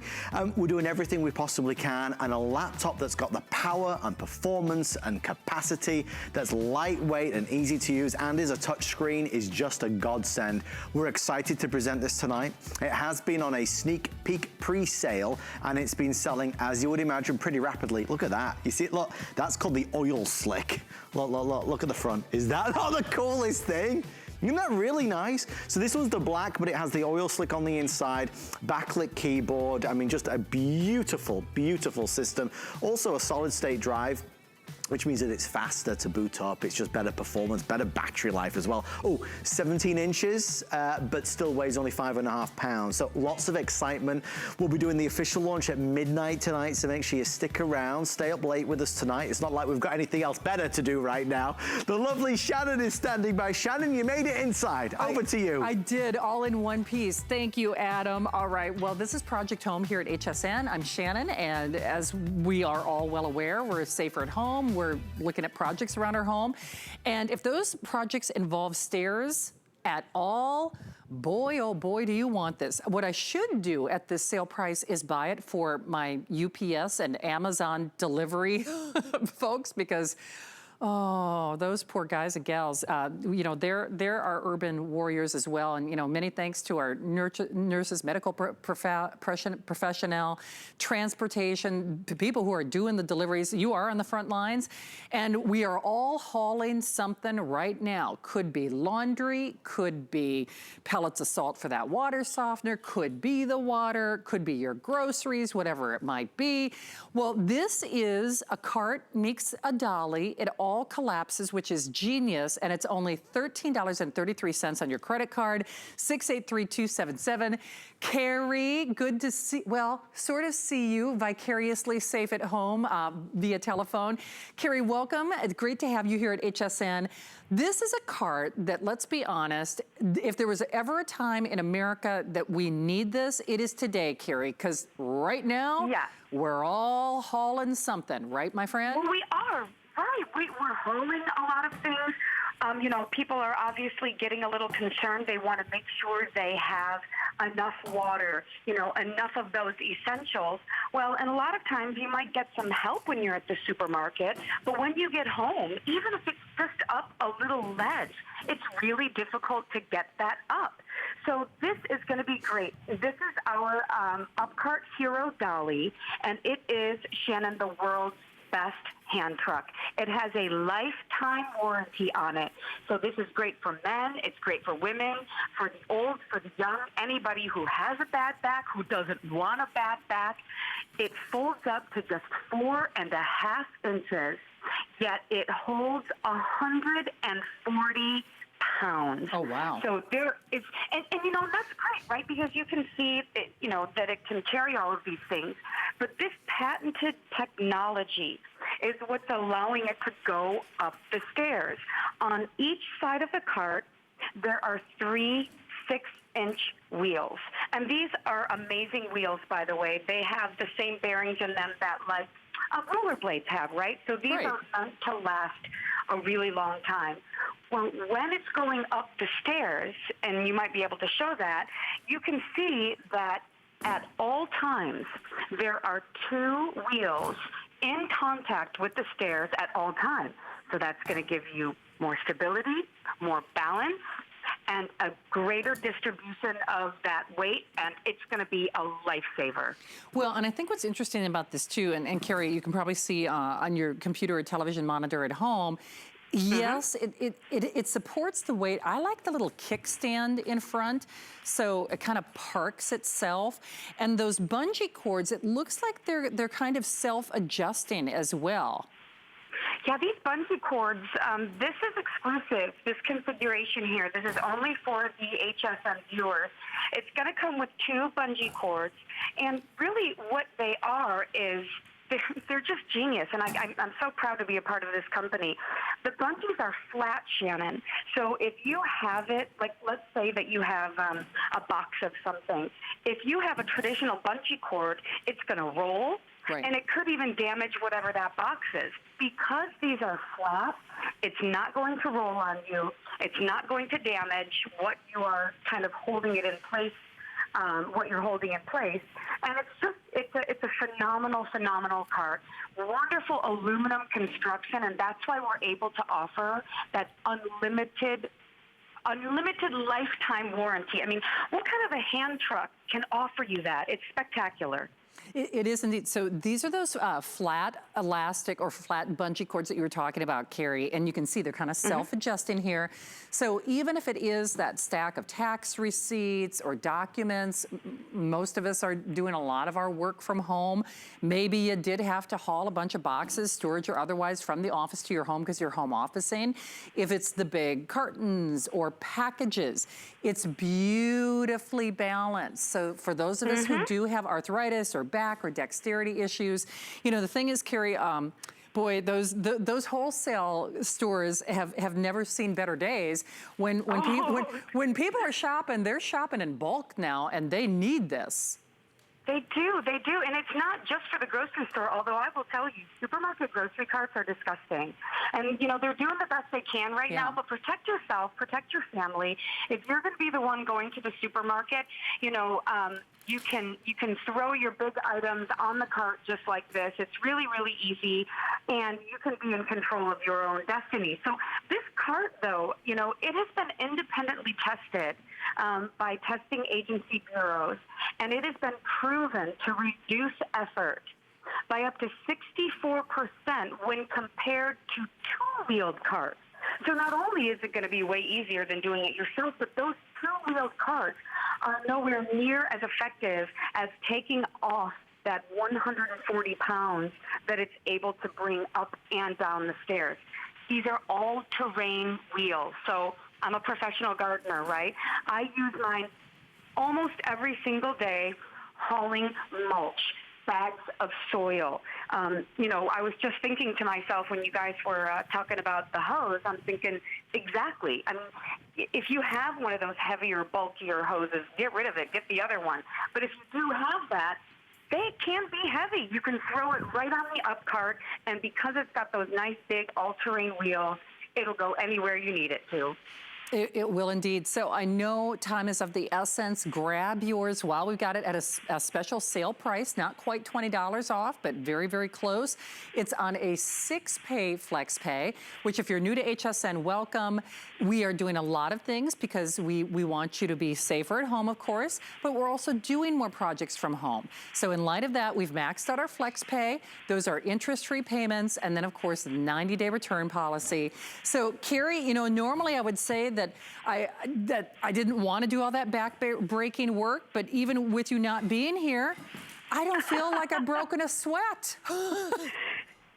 We're doing everything we possibly can, and a laptop that's got the power and performance and capacity, that's lightweight and easy to use and is a touch screen, is just a godsend. We're excited to present this tonight. It has been on a sneak peek pre-sale, and it's been selling, as you would imagine, pretty rapidly. Look at that. You see it? Look, that's called the oil slick. Look at the front. Is that not the coolest thing? Isn't that really nice? So this one's the black, but it has the oil slick on the inside, backlit keyboard. I mean, just a beautiful, beautiful system. Also a solid state drive, which means that it's faster to boot up. It's just better performance, better battery life as well. Oh, 17 inches, but still weighs only 5.5 pounds. So lots of excitement. We'll be doing the official launch at midnight tonight, so make sure you stick around, stay up late with us tonight. It's not like we've got anything else better to do right now. The lovely Shannon is standing by. Shannon, you made it inside. Over to you. I did, all in one piece. Thank you, Adam. All right, well, this is Project Home here at HSN. I'm Shannon, and as we are all well aware, we're safer at home. We're looking at projects around our home. And if those projects involve stairs at all, boy, oh boy, do you want this. What I should do at this sale price is buy it for my UPS and Amazon delivery folks, because oh, those poor guys and gals, they're our urban warriors as well. And, many thanks to our nurses, medical professional, transportation, to people who are doing the deliveries. You are on the front lines, and we are all hauling something right now. Could be laundry, could be pellets of salt for that water softener, could be the water, could be your groceries, whatever it might be. Well, this is a cart meets a dolly. It all collapses, which is genius, and it's only $13.33 on your credit card, 683-277. Carrie, good to see, well, sort of see you vicariously safe at home via telephone. Carrie, welcome. It's great to have you here at HSN. This is a cart that, let's be honest, if there was ever a time in America that we need this, it is today, Carrie, because right now, we're all hauling something, right, my friend? Well, we are. Right, we're hauling a lot of things. People are obviously getting a little concerned. They want to make sure they have enough water, enough of those essentials. Well, and a lot of times you might get some help when you're at the supermarket, but when you get home, even if it's just up a little ledge, it's really difficult to get that up. So this is going to be great. This is our Upcart Hero Dolly, and it is, Shannon, the world's best hand truck. It has a lifetime warranty on it. So this is great for men, it's great for women, for the old, for the young, anybody who has a bad back, who doesn't want a bad back. It folds up to just 4.5 inches, yet it holds 140 pounds. Oh, wow. So there is, and that's great, right? Because you can see that, that it can carry all of these things. But this patented technology is what's allowing it to go up the stairs. On each side of the cart, there are 3 6-inch wheels. And these are amazing wheels, by the way. They have the same bearings in them that, like, rollerblades have, right? So these are meant to last a really long time. Well, when it's going up the stairs, and you might be able to show that, you can see that at all times there are 2 wheels in contact with the stairs at all times. So that's going to give you more stability, more balance, and a greater distribution of that weight, and it's going to be a lifesaver. Well, and I think what's interesting about this too, and Carrie, you can probably see on your computer or television monitor at home, yes, it supports the weight. I like the little kickstand in front, so it kind of parks itself. And those bungee cords, it looks like they're kind of self-adjusting as well. Yeah, these bungee cords, this is exclusive, this configuration here. This is only for the HSN viewers. It's going to come with 2 bungee cords, and really what they are is they're just genius, and I'm so proud to be a part of this company. The bungees are flat, Shannon. So if you have it, like let's say that you have a box of something. If you have a traditional bungee cord, it's going to roll, and it could even damage whatever that box is. Because these are flat, it's not going to roll on you. It's not going to damage what you are kind of holding it in place. What you're holding in place, and it's a phenomenal cart. Wonderful aluminum construction, and that's why we're able to offer that unlimited lifetime warranty. I mean, what kind of a hand truck can offer you that? It's spectacular. It is indeed. So these are those flat elastic or flat bungee cords that you were talking about, Carrie, and you can see they're kind of self-adjusting here. So even if it is that stack of tax receipts or documents, most of us are doing a lot of our work from home. Maybe you did have to haul a bunch of boxes, storage or otherwise, from the office to your home because you're home officing. If it's the big cartons or packages, it's beautifully balanced. So for those of us who do have arthritis or back or dexterity issues, you know, the thing is, Carrie, boy, those wholesale stores have never seen better days. When people are shopping, they're shopping in bulk now, and they need this. They do, and it's not just for the grocery store, although I will tell you, supermarket grocery carts are disgusting. And, you know, they're doing the best they can right now, but protect yourself, protect your family. If you're going to be the one going to the supermarket, you know, you can throw your big items on the cart just like this. It's really, really easy, and you can be in control of your own destiny. So this cart, though, you know, it has been independently tested by testing agency bureaus, and it has been proven to reduce effort by up to 64% when compared to two-wheeled carts. So not only is it going to be way easier than doing it yourself, but those two-wheeled carts are nowhere near as effective as taking off that 140 pounds that it's able to bring up and down the stairs. These are all-terrain wheels. So I'm a professional gardener, right? I use mine almost every single day hauling mulch, bags of soil. You know, I was just thinking to myself when you guys were talking about the hose, I'm thinking exactly. I mean, if you have one of those heavier, bulkier hoses, get rid of it, get the other one. But if you do have that, they can be heavy. You can throw it right on the up cart, and because it's got those nice big all-terrain wheels, it'll go anywhere you need it to. It will indeed. So I know time is of the essence. Grab yours while we've got it at a special sale price, not quite $20 off, but very, very close. It's on a 6-pay flex pay, which if you're new to HSN, welcome. We are doing a lot of things because we want you to be safer at home, of course, but we're also doing more projects from home. So in light of that, we've maxed out our flex pay. Those are interest-free payments, and then of course the 90-day return policy. So Carrie, you know, normally I would say that I didn't want to do all that back-breaking work, but even with you not being here, I don't feel like I've broken a sweat.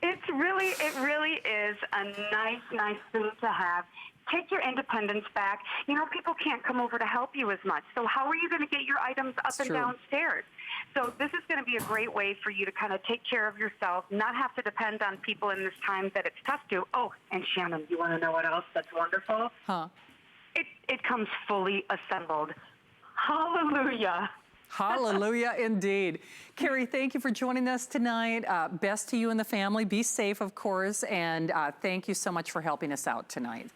It really is a nice thing to have. Take your independence back. You know, people can't come over to help you as much. So how are you going to get your items up and downstairs? So this is going to be a great way for you to kind of take care of yourself, not have to depend on people in this time that it's tough to. Oh, and Shannon, you want to know what else that's wonderful? Huh? It comes fully assembled. Hallelujah. Hallelujah indeed. Carrie, thank you for joining us tonight. Best to you and the family. Be safe, of course, and thank you so much for helping us out tonight.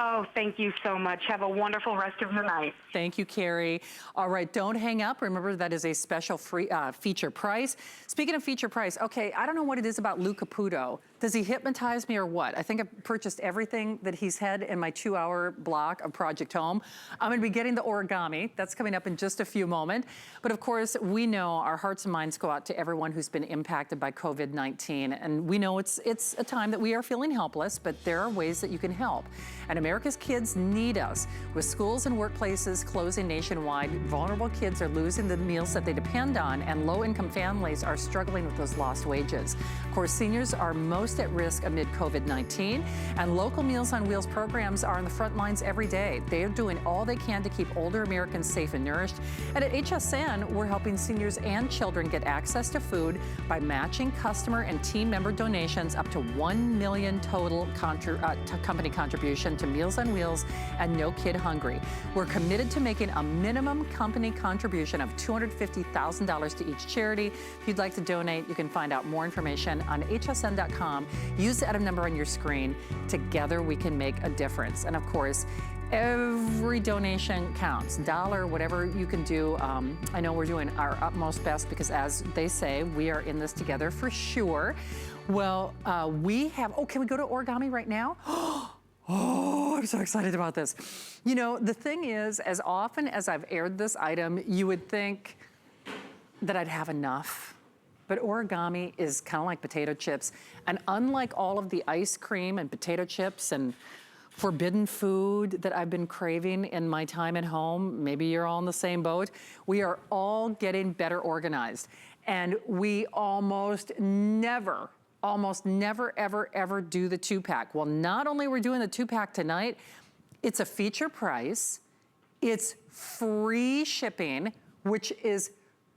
Oh, thank you so much. Have a wonderful rest of your night. Thank you, Carrie. All right, don't hang up. Remember, that is a special free feature price. Speaking of feature price, okay, I don't know what it is about Lou Caputo. Does he hypnotize me or what? I think I've purchased everything that he's had in my 2-hour block of Project Home. I'm gonna be getting the origami. That's coming up in just a few moments. But of course, we know our hearts and minds go out to everyone who's been impacted by COVID-19. And we know it's a time that we are feeling helpless, but there are ways that you can help. And America's kids need us. With schools and workplaces closing nationwide, vulnerable kids are losing the meals that they depend on, and low-income families are struggling with those lost wages. Of course, seniors are most at risk amid COVID-19, and local Meals on Wheels programs are on the front lines every day. They are doing all they can to keep older Americans safe and nourished. And at HSN, we're helping seniors and children get access to food by matching customer and team member donations up to $1 million total company contribution to Meals on Wheels and No Kid Hungry. We're committed to making a minimum company contribution of $250,000 to each charity. If you'd like to donate, you can find out more information on hsn.com. Use the item number on your screen. Together we can make a difference. And of course, every donation counts. $1, whatever you can do. I know we're doing our utmost best because, as they say, we are in this together for sure. Well, we have, can we go to origami right now? Oh, I'm so excited about this. You know, the thing is, as often as I've aired this item, you would think that I'd have enough. But origami is kind of like potato chips. And unlike all of the ice cream and potato chips and forbidden food that I've been craving in my time at home, maybe you're all in the same boat, we are all getting better organized. And we almost never, ever do the 2-pack. Well, not only we're doing the 2-pack tonight, it's a feature price, it's free shipping, which is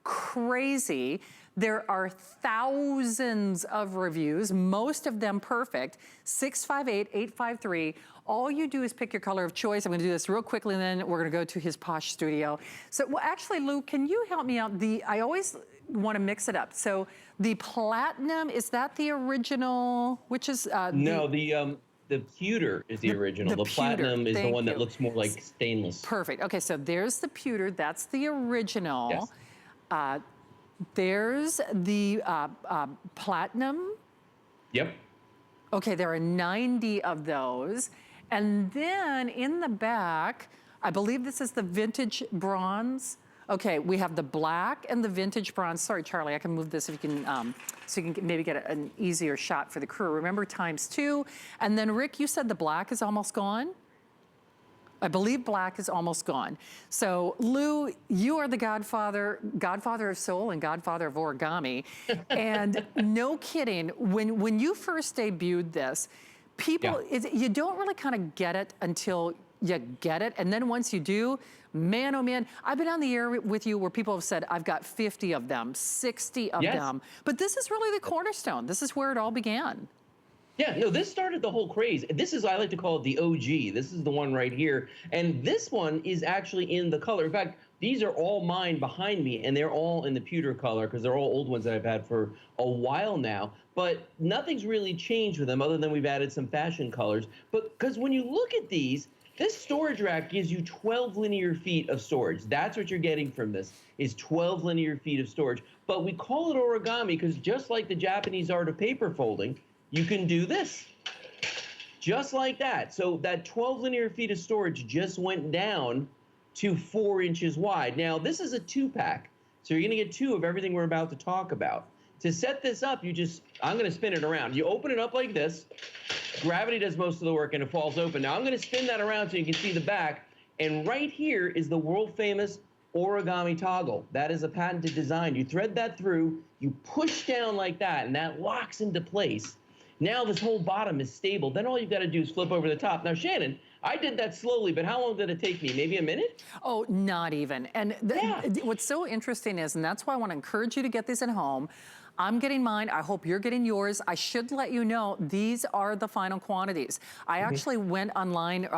crazy. There are thousands of reviews, most of them perfect. 658-853. All you do is pick your color of choice. I'm gonna do this real quickly, and then we're gonna go to his posh studio. So, well, actually, Lou, can you help me out? I always wanna mix it up. So the platinum, is that the original, which is? No, the pewter is the original. The platinum is the one that looks more like stainless. Perfect, okay, so there's the pewter, that's the original. Yes. There's the platinum. Yep. Okay, there are 90 of those. And then in the back, I believe this is the vintage bronze. Okay, we have the black and the vintage bronze. Sorry, Charlie, I can move this if you can, so you can maybe get an easier shot for the crew. Remember, ×2. And then Rick, you said the black is almost gone? I believe black is almost gone. So Lou, you are the godfather of soul and godfather of origami. And no kidding, when you first debuted this, people, you don't really kind of get it until you get it. And then once you do, man, oh man, I've been on the air with you where people have said, I've got 50 of them, 60 of them. But this is really the cornerstone. This is where it all began. Yeah, no, this started the whole craze. This is, I like to call it the OG. This is the one right here. And this one is actually in the color. In fact, these are all mine behind me, and they're all in the pewter color because they're all old ones that I've had for a while now. But nothing's really changed with them other than we've added some fashion colors. But because when you look at these, this storage rack gives you 12 linear feet of storage. That's what you're getting from this, is 12 linear feet of storage. But we call it origami because just like the Japanese art of paper folding, you can do this, just like that. So that 12 linear feet of storage just went down to 4 inches wide. Now, this is a 2-pack, so you're gonna get 2 of everything we're about to talk about. To set this up, I'm gonna spin it around. You open it up like this, gravity does most of the work and it falls open. Now I'm gonna spin that around so you can see the back, and right here is the world famous Origami Toggle. That is a patented design. You thread that through, you push down like that, and that locks into place. Now this whole bottom is stable. Then all you've got to do is flip over the top. Now, Shannon, I did that slowly, but how long did it take me? Maybe a minute? Oh, not even. And what's so interesting is, and that's why I want to encourage you to get these at home, I'm getting mine. I hope you're getting yours. I should let you know, these are the final quantities. I actually went online,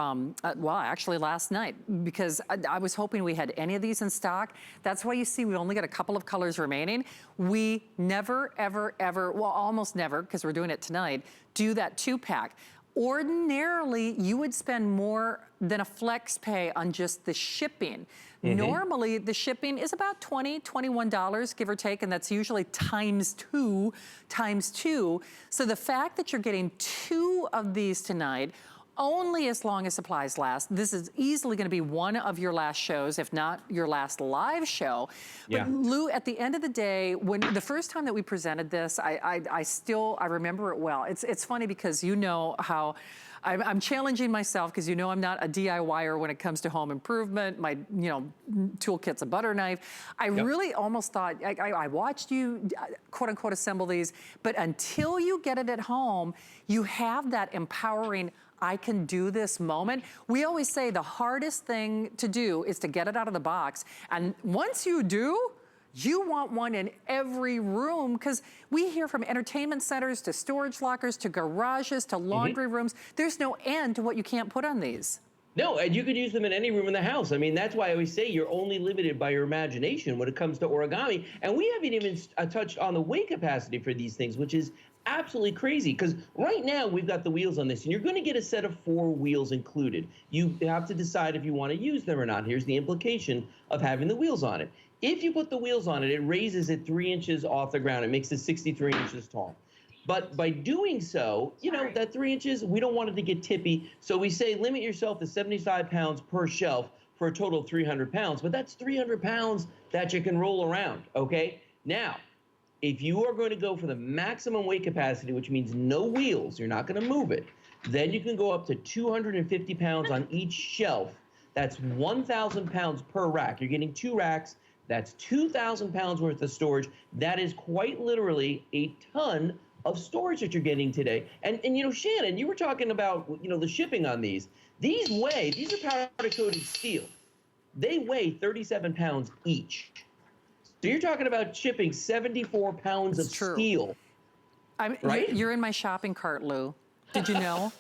actually last night, because I was hoping we had any of these in stock. That's why you see we only got a couple of colors remaining. We never, ever, ever, well, almost never, because we're doing it tonight, do that 2-pack. Ordinarily, you would spend more than a flex pay on just the shipping. Normally, the shipping is about $20, $21, give or take, and that's usually times two. So the fact that you're getting 2 of these tonight, only as long as supplies last. This is easily gonna be one of your last shows, if not your last live show. But Lou, at the end of the day, when the first time that we presented this, I remember it well. It's funny because you know how I'm challenging myself because you know I'm not a DIYer when it comes to home improvement. My toolkit's a butter knife. I really almost thought, I watched you quote unquote assemble these, but until you get it at home, you have that empowering, I can do this moment. We always say the hardest thing to do is to get it out of the box. And once you do, you want one in every room, because we hear from entertainment centers to storage lockers to garages to laundry rooms. There's no end to what you can't put on these. No, and you could use them in any room in the house. I mean, that's why I always say you're only limited by your imagination when it comes to origami. And we haven't even touched on the weight capacity for these things, which is absolutely crazy, because right now we've got the wheels on this, and you're going to get a set of 4 wheels included. You have to decide if you want to use them or not. Here's the implication of having the wheels on it. If you put the wheels on it, it raises it 3 inches off the ground. It makes it 63 inches tall. But by doing so, you know, that 3 inches, we don't want it to get tippy. So we say limit yourself to 75 pounds per shelf for a total of 300 pounds. But that's 300 pounds that you can roll around, okay? Now, if you are going to go for the maximum weight capacity, which means no wheels, you're not going to move it, then you can go up to 250 pounds on each shelf. That's 1,000 pounds per rack. You're getting 2 racks. That's 2,000 pounds worth of storage. That is quite literally a ton of storage that you're getting today. And you know, Shannon, you were talking about, you know, the shipping on these. These are powder-coated steel. They weigh 37 pounds each. So you're talking about shipping 74 pounds of steel. Right? You're in my shopping cart, Lou. Did you know?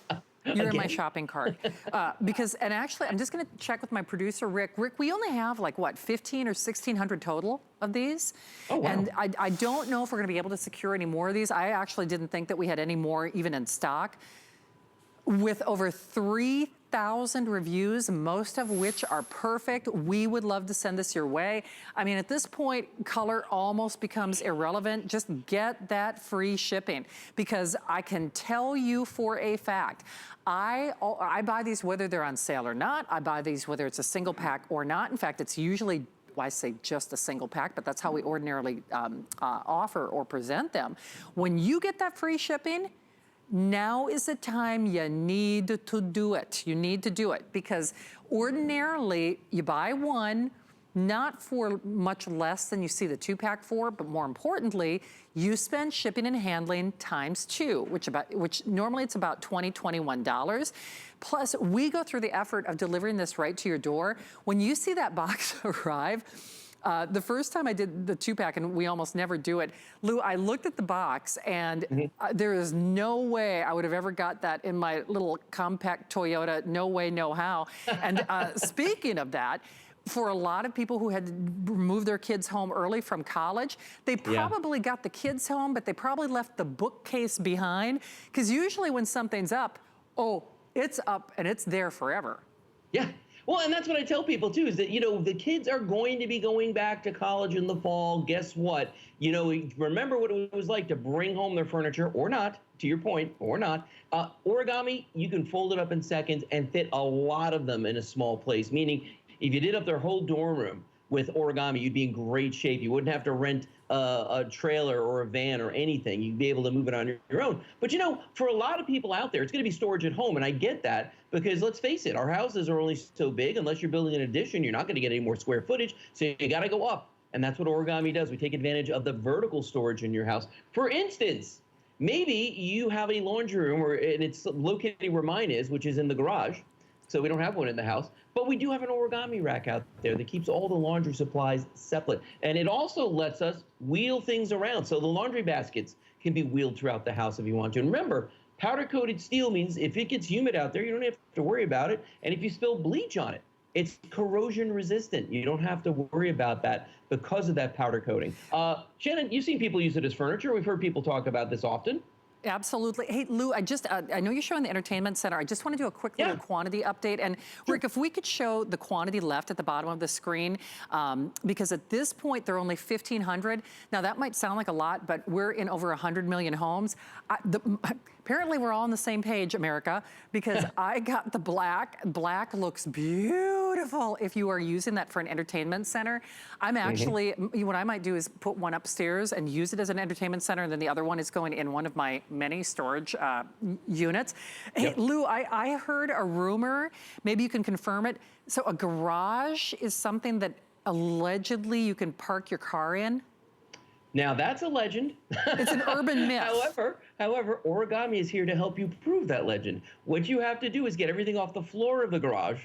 You're in my shopping cart. And actually, I'm just gonna check with my producer, Rick. Rick, we only have like, what, 1,500 or 1,600 total of these? Oh, wow. And I don't know if we're gonna be able to secure any more of these. I actually didn't think that we had any more even in stock. With over 3,000 reviews, most of which are perfect, we would love to send this your way. I mean, at this point, color almost becomes irrelevant. Just get that free shipping, because I can tell you for a fact, I buy these whether they're on sale or not. I buy these whether it's a single pack or not. In fact, it's usually, well, I say just a single pack, but that's how we ordinarily offer or present them. When you get that free shipping, now is the time you need to do it. You need to do it, because ordinarily you buy one, not for much less than you see the 2-pack for, but more importantly, you spend shipping and handling times 2, which normally it's about $20, $21. Plus, we go through the effort of delivering this right to your door. When you see that box arrive, the first time I did the 2-pack, and we almost never do it, Lou, I looked at the box, and there is no way I would have ever got that in my little compact Toyota. No way, no how. And speaking of that, for a lot of people who had moved their kids home early from college, they probably got the kids home, but they probably left the bookcase behind. Because usually when something's up, oh, it's up and it's there forever. Yeah. Well, and that's what I tell people too, is that, you know, the kids are going to be going back to college in the fall. Guess what? You know, remember what it was like to bring home their furniture, or not, to your point, or not. Origami, you can fold it up in seconds and fit a lot of them in a small place, meaning if you did up their whole dorm room with origami, you'd be in great shape. You wouldn't have to rent a trailer or a van or anything. You'd be able to move it on your own. But, you know, for a lot of people out there, it's going to be storage at home. And I get that, because let's face it, our houses are only so big. Unless you're building an addition, you're not going to get any more square footage. So you got to go up. And that's what origami does. We take advantage of the vertical storage in your house. For instance, maybe you have a laundry room, and it's located where mine is, which is in the garage. So we don't have one in the house, but we do have an origami rack out there that keeps all the laundry supplies separate. And it also lets us wheel things around. So the laundry baskets can be wheeled throughout the house if you want to. And remember, powder-coated steel means if it gets humid out there, you don't have to worry about it. And if you spill bleach on it, it's corrosion resistant. You don't have to worry about that because of that powder coating. Shannon, you've seen people use it as furniture. We've heard people talk about this often. Absolutely. Hey, Lou, I know you're showing the entertainment center. I just want to do a quick little quantity update. And Rick, if we could show the quantity left at the bottom of the screen, because at this point, there are only 1,500. Now, that might sound like a lot, but we're in over 100 million homes. Apparently, we're all on the same page, America, because I got the black. Black looks beautiful if you are using that for an entertainment center. I'm actually, what I might do is put one upstairs and use it as an entertainment center, and then the other one is going in one of my many storage units. Hey, Lou, I heard a rumor, maybe you can confirm it. So a garage is something that allegedly you can park your car in? Now that's a legend. It's an urban myth. However, Origami is here to help you prove that legend. What you have to do is get everything off the floor of the garage,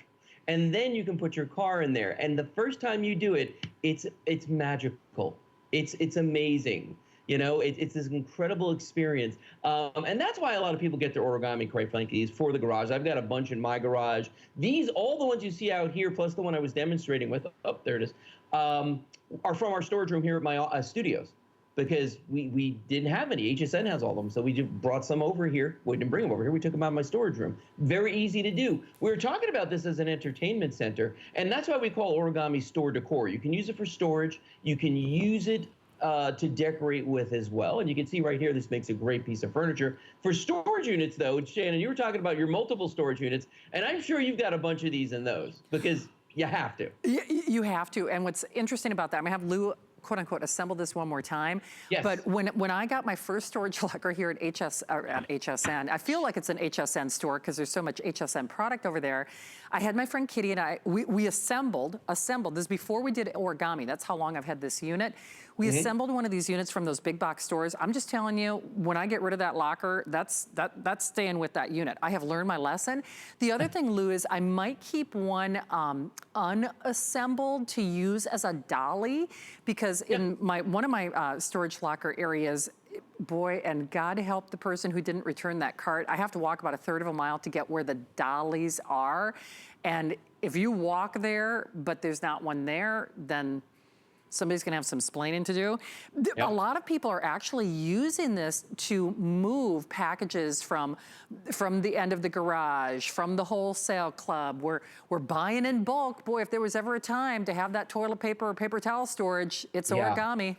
and then you can put your car in there. And the first time you do it, it's magical. It's amazing. You know, it's this incredible experience. And that's why a lot of people get their Origami, quite frankly, is for the garage. I've got a bunch in my garage. These, all the ones you see out here, plus the one I was demonstrating with, oh, there it is, are from our storage room here at my studios. Because we didn't have any. HSN has all of them, so we just brought some over here. We didn't bring them over here. We took them out of my storage room. Very easy to do. We were talking about this as an entertainment center, and that's why we call Origami store decor. You can use it for storage. You can use it to decorate with as well. And you can see right here, this makes a great piece of furniture. For storage units, though, Shannon, you were talking about your multiple storage units, and I'm sure you've got a bunch of these in those, because you have to. You have to. And what's interesting about that, I'm going to have Lou, quote unquote, assemble this one more time. Yes. But when I got my first storage locker here at HSN, I feel like it's an HSN store because there's so much HSN product over there. I had my friend Kitty and we assembled, this is before we did Origami. That's how long I've had this unit. We assembled one of these units from those big box stores. I'm just telling you, when I get rid of that locker, that's staying with that unit. I have learned my lesson. The other thing, Lou, is I might keep one unassembled to use as a dolly, because in one of my storage locker areas, boy, and God help the person who didn't return that cart. I have to walk about 1/3 of a mile to get where the dollies are. And if you walk there, but there's not one there, then somebody's gonna have some splaining to do. A lot of people are actually using this to move packages from the end of the garage, from the wholesale club. We're buying in bulk. Boy, if there was ever a time to have that toilet paper or paper towel storage, it's Origami.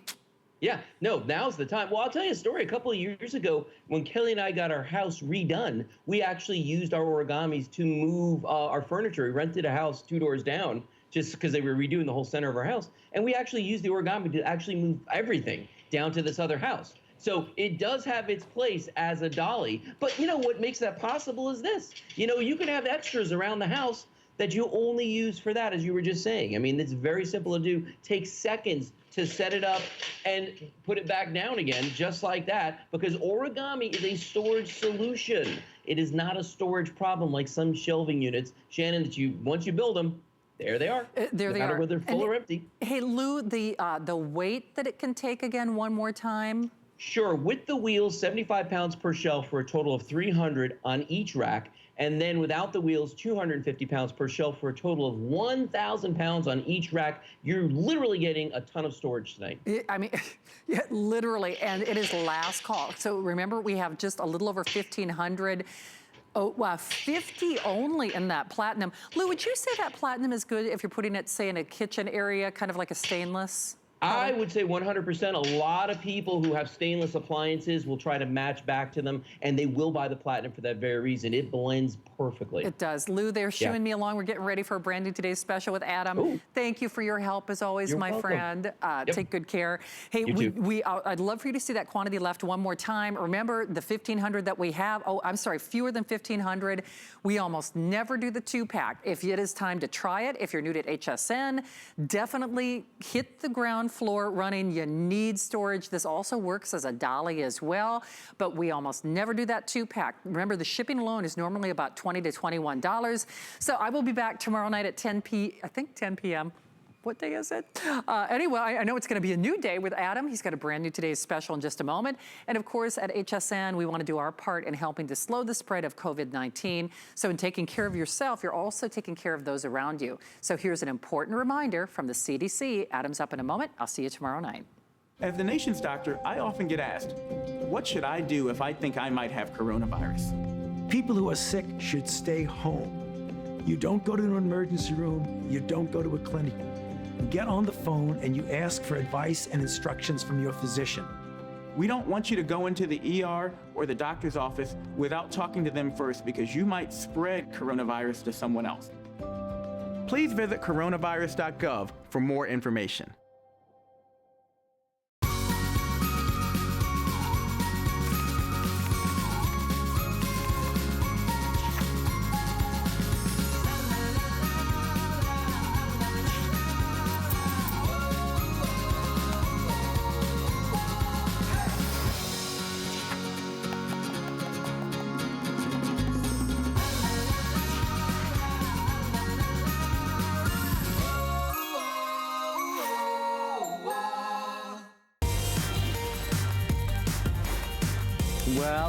Yeah, no, now's the time. Well, I'll tell you a story. A couple of years ago, when Kelly and I got our house redone, we actually used our Origamis to move our furniture. We rented a house 2 doors down just because they were redoing the whole center of our house. And we actually used the Origami to actually move everything down to this other house. So it does have its place as a dolly. But you know what makes that possible is this. You know, you can have extras around the house that you only use for that, as you were just saying. I mean, it's very simple to do. Takes seconds to set it up and put it back down again, just like that, because Origami is a storage solution. It is not a storage problem like some shelving units, Shannon, that once you build them, there they are. There they are. Whether they're full or empty. Hey, Lou, the weight that it can take again one more time? Sure. With the wheels, 75 pounds per shelf for a total of 300 on each rack. And then without the wheels, 250 pounds per shelf for a total of 1,000 pounds on each rack. You're literally getting a ton of storage tonight. I mean, yeah, literally, and it is last call. So remember, we have just a little over 1,500. Oh, wow, 50 only in that platinum. Lou, would you say that platinum is good if you're putting it, say, in a kitchen area, kind of like a stainless? I would say 100%. A lot of people who have stainless appliances will try to match back to them, and they will buy the platinum for that very reason. It blends perfectly. It does. Lou, they're shooing me along. We're getting ready for a brand new Today's Special with Adam. Ooh. Thank you for your help, as always, my friend. Take good care. Hey, I'd love for you to see that quantity left one more time. Remember, the 1,500 that we have, fewer than 1,500. We almost never do the 2-pack. If it is time to try it, if you're new to HSN, definitely hit the ground floor running. You need storage. This also works as a dolly as well, but we almost never do that 2-pack. Remember, the shipping alone is normally about $20 to $21. So I will be back tomorrow night at 10 p.m. What day is it? Anyway, I know it's going to be a new day with Adam. He's got a brand new Today's Special in just a moment. And of course, at HSN, we want to do our part in helping to slow the spread of COVID-19. So in taking care of yourself, you're also taking care of those around you. So here's an important reminder from the CDC. Adam's up in a moment. I'll see you tomorrow night. As the nation's doctor, I often get asked, what should I do if I think I might have coronavirus? People who are sick should stay home. You don't go to an emergency room, you don't go to a clinic. You get on the phone and you ask for advice and instructions from your physician. We don't want you to go into the ER or the doctor's office without talking to them first because you might spread coronavirus to someone else. Please visit coronavirus.gov for more information.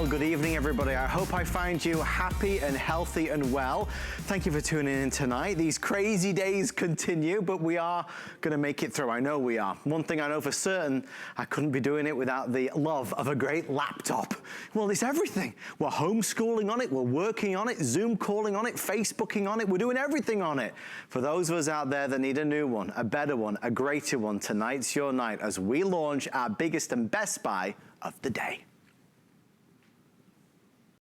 Well, good evening, everybody. I hope I find you happy and healthy and well. Thank you for tuning in tonight. These crazy days continue, but we are going to make it through. I know we are. One thing I know for certain, I couldn't be doing it without the love of a great laptop. Well, it's everything. We're homeschooling on it. We're working on it, Zoom calling on it, Facebooking on it. We're doing everything on it. For those of us out there that need a new one, a better one, a greater one, tonight's your night as we launch our biggest and best buy of the day.